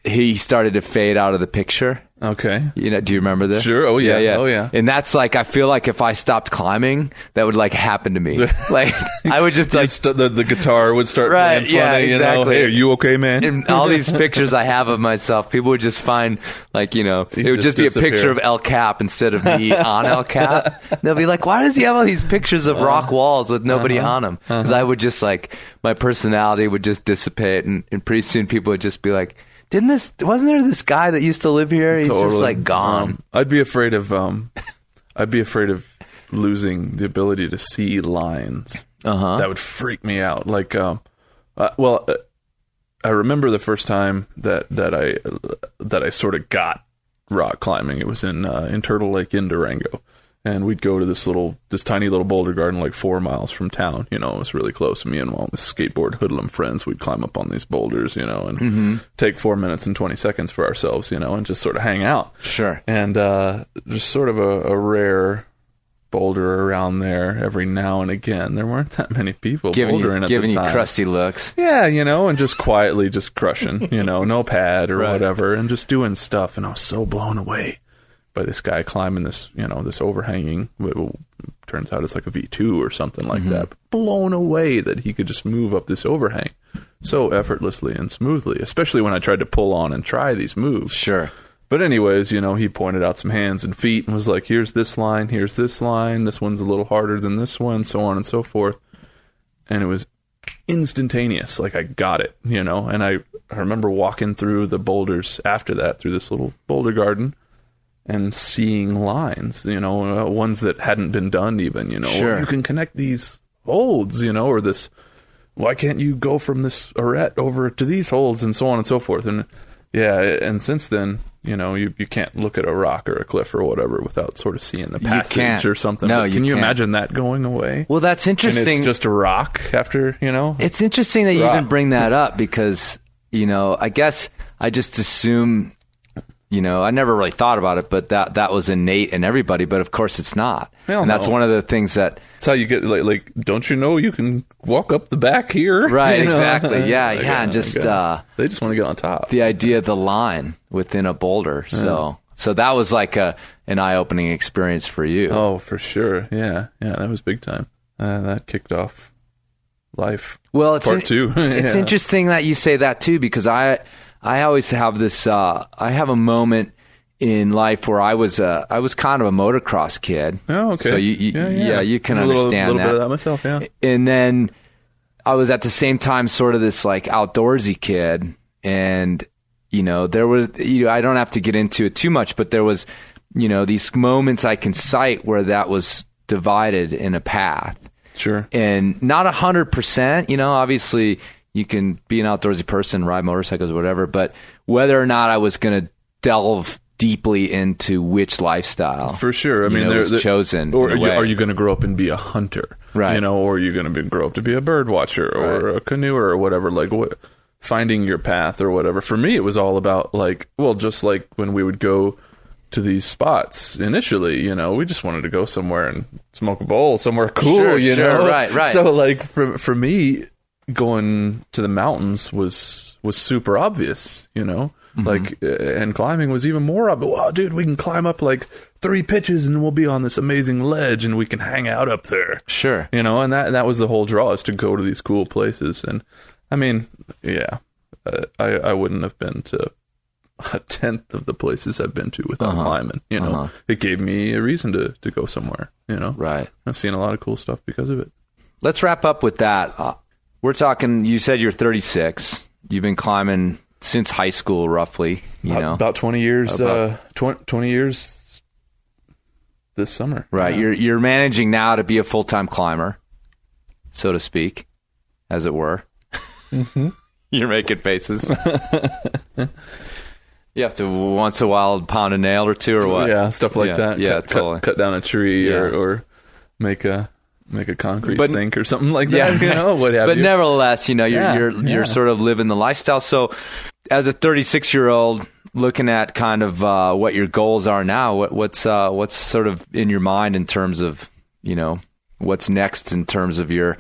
he started to fade out of the picture. Okay. Do you remember this? Sure. Oh yeah. Yeah. Oh yeah. And that's like, I feel like if I stopped climbing, that would like happen to me. Like I would just like the guitar would start playing funny. Yeah, exactly. Hey, are you okay, man? And all these pictures I have of myself, people would just find like, it would just be a picture of El Cap instead of me on El Cap. They'll be like, why does he have all these pictures of rock walls with nobody on them? Because I would just like, my personality would just dissipate, and pretty soon people would just be like, wasn't there this guy that used to live here? He's just like gone. I'd be afraid of losing the ability to see lines. That would freak me out. Like, I remember the first time that I sort of got rock climbing. It was in Turtle Lake in Durango. And we'd go to this tiny little boulder garden like 4 miles from town. It was really close. Me and all the skateboard hoodlum friends, we'd climb up on these boulders, and take 4 minutes and 20 seconds for ourselves, and just sort of hang out. Sure. And just sort of a rare boulder around there every now and again. There weren't that many people bouldering at the time. Giving you crusty looks. Yeah, and just quietly just crushing, no pad or whatever, and just doing stuff. And I was so blown away by this guy climbing this, this overhanging, turns out it's like a V2 or something like that. But blown away that he could just move up this overhang so effortlessly and smoothly, especially when I tried to pull on and try these moves. Sure. But anyways, he pointed out some hands and feet and was like, here's this line, this one's a little harder than this one, so on and so forth. And it was instantaneous. Like I got it, and I remember walking through the boulders after that, through this little boulder garden, and seeing lines, ones that hadn't been done even, Sure. You can connect these holds, or this, why can't you go from this arete over to these holds, and so on and so forth. And yeah, and since then, you can't look at a rock or a cliff or whatever without sort of seeing the passage or something. No, can you imagine that going away? Well, that's interesting. And it's just a rock after, It's interesting that you even bring that up because, I guess I just assume, I never really thought about it, but that was innate in everybody, but of course it's not. And that's one of the things that... That's how you get, like, don't you know you can walk up the back here? Right, exactly. Yeah, and just... they just want to get on top. The idea of the line within a boulder. So that was like an eye-opening experience for you. Oh, for sure. Yeah, that was big time. That kicked off life. Well, it's part two. It's interesting that you say that, too, because I always have this. I have a moment in life where I was kind of a motocross kid. Oh, okay. So you can understand a little that. bit of that myself. Yeah. And then I was at the same time sort of this like outdoorsy kid, and there was I don't have to get into it too much, but there was these moments I can cite where that was divided in a path. Sure. And not 100%. Obviously. You can be an outdoorsy person, ride motorcycles or whatever, but whether or not I was going to delve deeply into which lifestyle. For sure. I mean, was chosen. Or are you going to grow up and be a hunter? Right. You know, or you're going to grow up to be a bird watcher or a canoeer or whatever. Like, finding your path or whatever. For me, it was all about, like, well, just like when we would go to these spots initially, you know, we just wanted to go somewhere and smoke a bowl somewhere cool, you know? Right. So, like, for me, going to the mountains was super obvious, you know? Like, and climbing was even more obvious. Wow, dude, we can climb up like 3 pitches and we'll be on this amazing ledge and we can hang out up there. Sure. You know, and that was the whole draw, is to go to these cool places. And I mean, yeah, I wouldn't have been to a tenth of the places I've been to without climbing. You know, it gave me a reason to go somewhere, you know? Right. I've seen a lot of cool stuff because of it. Let's wrap up with that. We're talking, you said you're 36. You've been climbing since high school, roughly, you know? About 20 years, 20 years this summer. Right. Yeah. You're managing now to be a full-time climber, so to speak, as it were. You're making faces. You have to once in a while pound a nail or two or what? Yeah, stuff like that. Yeah, totally. Cut down a tree or make a concrete sink or something like that. You know, what have you. But nevertheless, you know, you're sort of living the lifestyle. So, as a 36-year-old, looking at kind of what your goals are now, what's sort of in your mind in terms of, you know, what's next in terms of your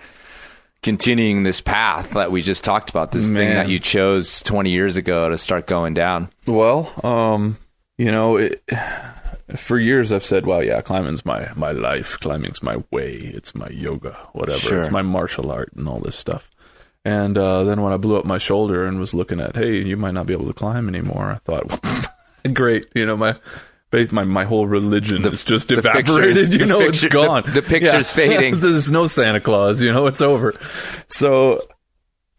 continuing this path that we just talked about, this thing that you chose 20 years ago to start going down? Well, you know, for years I've said, well, yeah, climbing's my life. Climbing's my way. It's my yoga, whatever. Sure. It's my martial art and all this stuff. And then when I blew up my shoulder and was looking at, hey, you might not be able to climb anymore, I thought, great, you know, my whole religion is just evaporated. You know, it's gone. The picture's fading. There's no Santa Claus. You know, it's over. So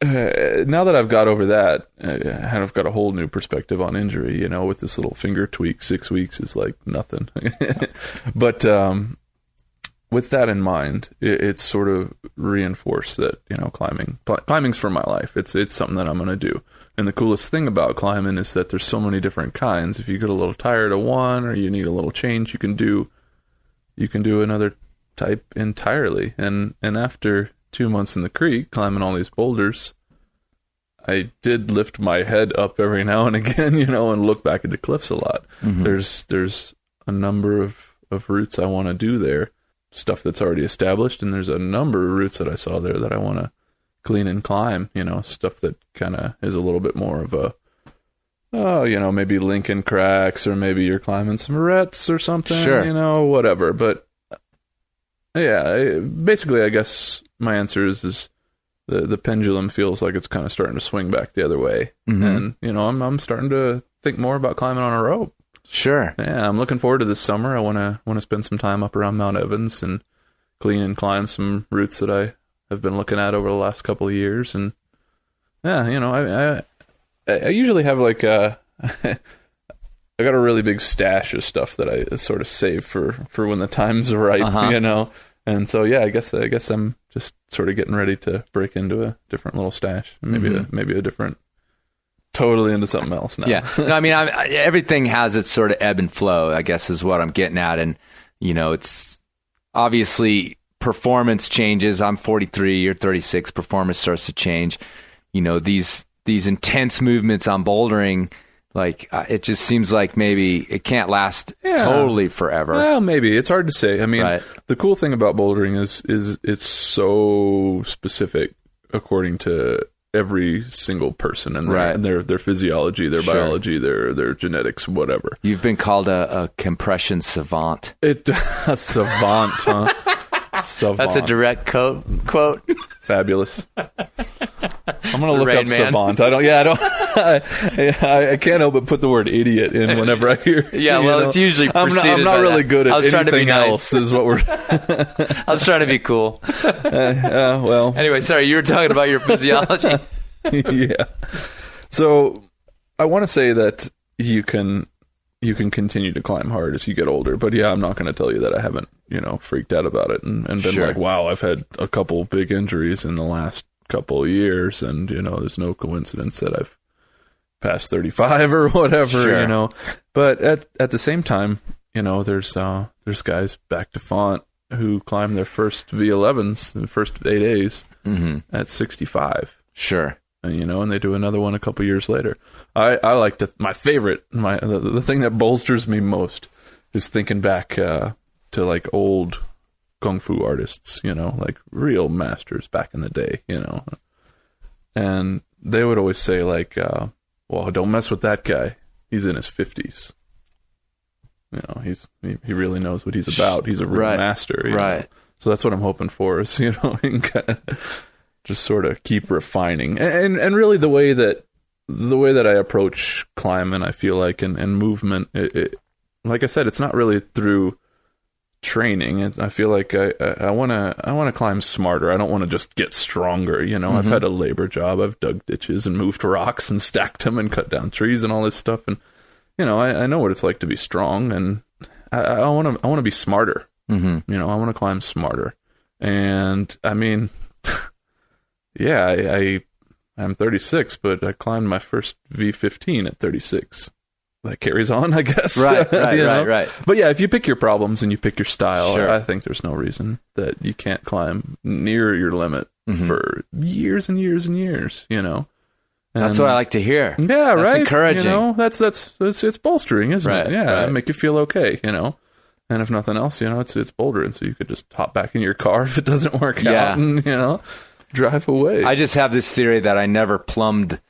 now that I've got over that, I've got a whole new perspective on injury. You know, with this little finger tweak, 6 weeks is like nothing. But with that in mind, it's sort of reinforced that, you know, climbing's for my life. It's something that I'm going to do. And the coolest thing about climbing is that there's so many different kinds. If you get a little tired of one or you need a little change, you can do another type entirely. And after 2 months in the creek climbing all these boulders, I did lift my head up every now and again, you know, and look back at the cliffs a lot. There's a number of routes I want to do there, stuff that's already established, and there's a number of routes that I saw there that I want to clean and climb, you know, stuff that kind of is a little bit more of a, you know, maybe Lincoln cracks, or maybe you're climbing some ruts or something, you know, whatever. But yeah, basically, I guess my answer is the pendulum feels like it's kind of starting to swing back the other way. And, you know, I'm starting to think more about climbing on a rope. Sure. Yeah, I'm looking forward to this summer. I want to spend some time up around Mount Evans and clean and climb some routes that I have been looking at over the last couple of years. And yeah, you know, I usually have like I got a really big stash of stuff that I sort of save for when the time's right, you know. And so yeah, I guess I'm just sort of getting ready to break into a different little stash, maybe a different, totally into something else now. Yeah, no, I mean, everything has its sort of ebb and flow, I guess, is what I'm getting at. And you know, it's obviously performance changes. I'm 43, you're 36. Performance starts to change. You know, these intense movements on bouldering, like it just seems like maybe it can't last totally forever. Well, maybe it's hard to say. I mean, the cool thing about bouldering is it's so specific according to every single person and their physiology, their biology, their genetics, whatever. You've been called a compression savant. A savant, huh? Savant. That's a direct quote. Fabulous. I'm gonna look up savant. I can't help but put the word idiot in whenever I hear. Yeah, well, it's usually preceded I'm not really good at anything else. Is what we're. I was trying to be cool. Well. Anyway, sorry, you were talking about your physiology. Yeah. So I want to say that you can continue to climb hard as you get older, but yeah, I'm not going to tell you that I haven't, you know, freaked out about it and been like, wow, I've had a couple big injuries in the last couple of years, and you know, there's no coincidence that I've passed 35 or whatever, you know. But at the same time, you know, there's guys back to Font who climbed their first V11s, the first 8As, at 65. Sure. And, and they do another one a couple years later. I like my favorite, the thing that bolsters me most is thinking back to like old kung fu artists, like real masters back in the day, and they would always say like, well, don't mess with that guy. He's in his 50s. He really knows what he's about. He's a real master. Right. So that's what I'm hoping for is, just sort of keep refining. And really the way that I approach climbing, I feel like, and movement, like I said, it's not really through training. I feel like I want to climb smarter. I don't want to just get stronger. I've had a labor job. I've dug ditches and moved rocks and stacked them and cut down trees and all this stuff. And, I know what it's like to be strong, and I want to be smarter. I want to climb smarter. And I mean, yeah, I'm 36, but I climbed my first V15 at 36. That carries on, I guess. Right. But yeah, if you pick your problems and you pick your style, sure. I think there's no reason that you can't climb near your limit for years and years and years, That's what I like to hear. Yeah, that's right. Encouraging. It's bolstering, isn't it? Yeah, right. Make you feel okay, And if nothing else, it's bouldering, so you could just hop back in your car if it doesn't work out, and drive away. I just have this theory that I never plumbed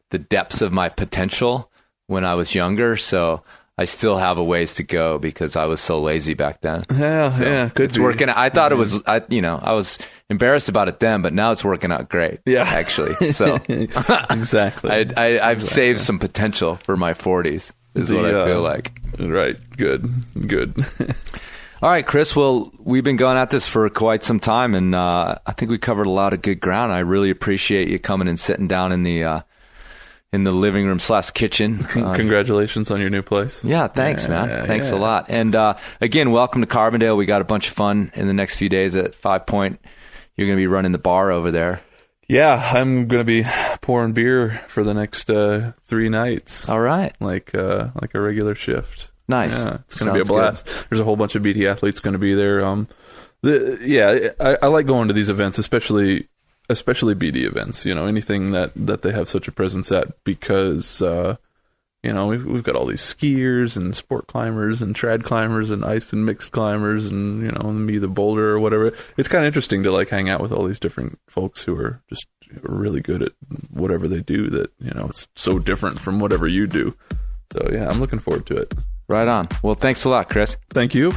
the depths of my potential when I was younger, so I still have a ways to go because I was so lazy back then. Yeah, good. It's working. I thought it was, I was embarrassed about it then, but now it's working out great. Yeah, actually. So exactly. I've saved some potential for my 40s. Is what I feel like. Right. Good. All right, Chris. Well, we've been going at this for quite some time, and I think we covered a lot of good ground. I really appreciate you coming and sitting down in the living room / kitchen. Congratulations on your new place. Yeah, thanks, man. Thanks a lot. And again, welcome to Carbondale. We got a bunch of fun in the next few days at 5 Point. You're going to be running the bar over there. Yeah, I'm going to be pouring beer for the next 3 nights. All right. Like a regular shift. Nice. Yeah, it's going to be a blast. Good. There's a whole bunch of BT athletes going to be there. I like going to these events, especially BD events, anything that they have such a presence at, because we've got all these skiers and sport climbers and trad climbers and ice and mixed climbers and me, the boulder or whatever. It's kind of interesting to like hang out with all these different folks who are just really good at whatever they do, that it's so different from whatever you do. So yeah, I'm looking forward to it. Right on. Well, thanks a lot, Chris. Thank you.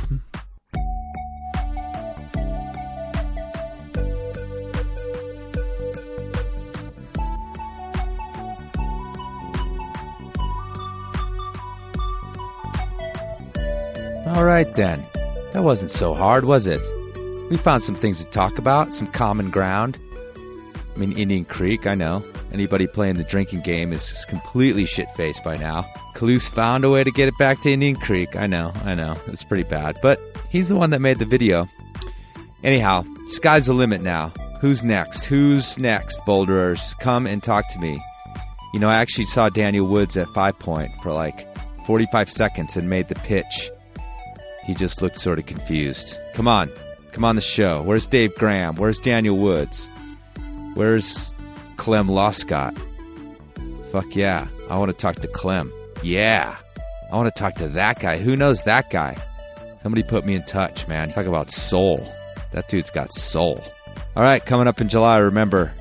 All right, then. That wasn't so hard, was it? We found some things to talk about, some common ground. I mean, Indian Creek, I know. Anybody playing the drinking game is just completely shit-faced by now. Kalous found a way to get it back to Indian Creek. I know. It's pretty bad. But he's the one that made the video. Anyhow, sky's the limit now. Who's next, boulderers? Come and talk to me. I actually saw Daniel Woods at 5 Point for like 45 seconds and made the pitch. He just looked sort of confused. Come on the show. Where's Dave Graham? Where's Daniel Woods? Where's Clem Loscott? Fuck yeah. I want to talk to Clem. Yeah. I want to talk to that guy. Who knows that guy? Somebody put me in touch, man. Talk about soul. That dude's got soul. All right, coming up in July, remember,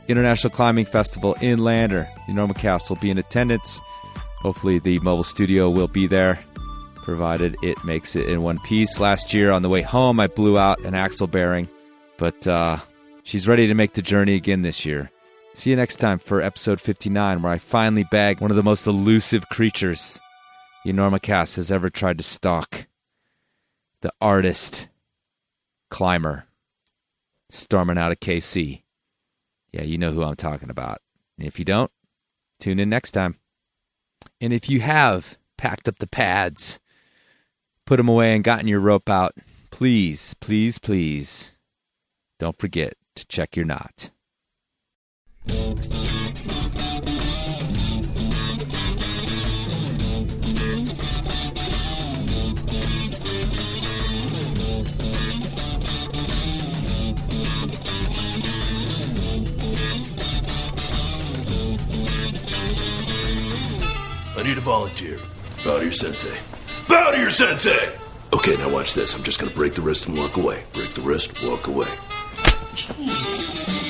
International Climbing Festival in Lander. The Enormocast will be in attendance. Hopefully the mobile studio will be there, provided it makes it in one piece. Last year on the way home, I blew out an axle bearing, but she's ready to make the journey again this year. See you next time for episode 59, where I finally bag one of the most elusive creatures the Enormocast has ever tried to stalk. The artist climber storming out of KC. Yeah, you know who I'm talking about. And if you don't, tune in next time. And if you have packed up the pads, put them away and gotten your rope out, please, please, please don't forget to check your knot. need a volunteer. Bow to your sensei. Bow to your sensei! Okay, now watch this. I'm just gonna break the wrist and walk away. Break the wrist, walk away. Jeez.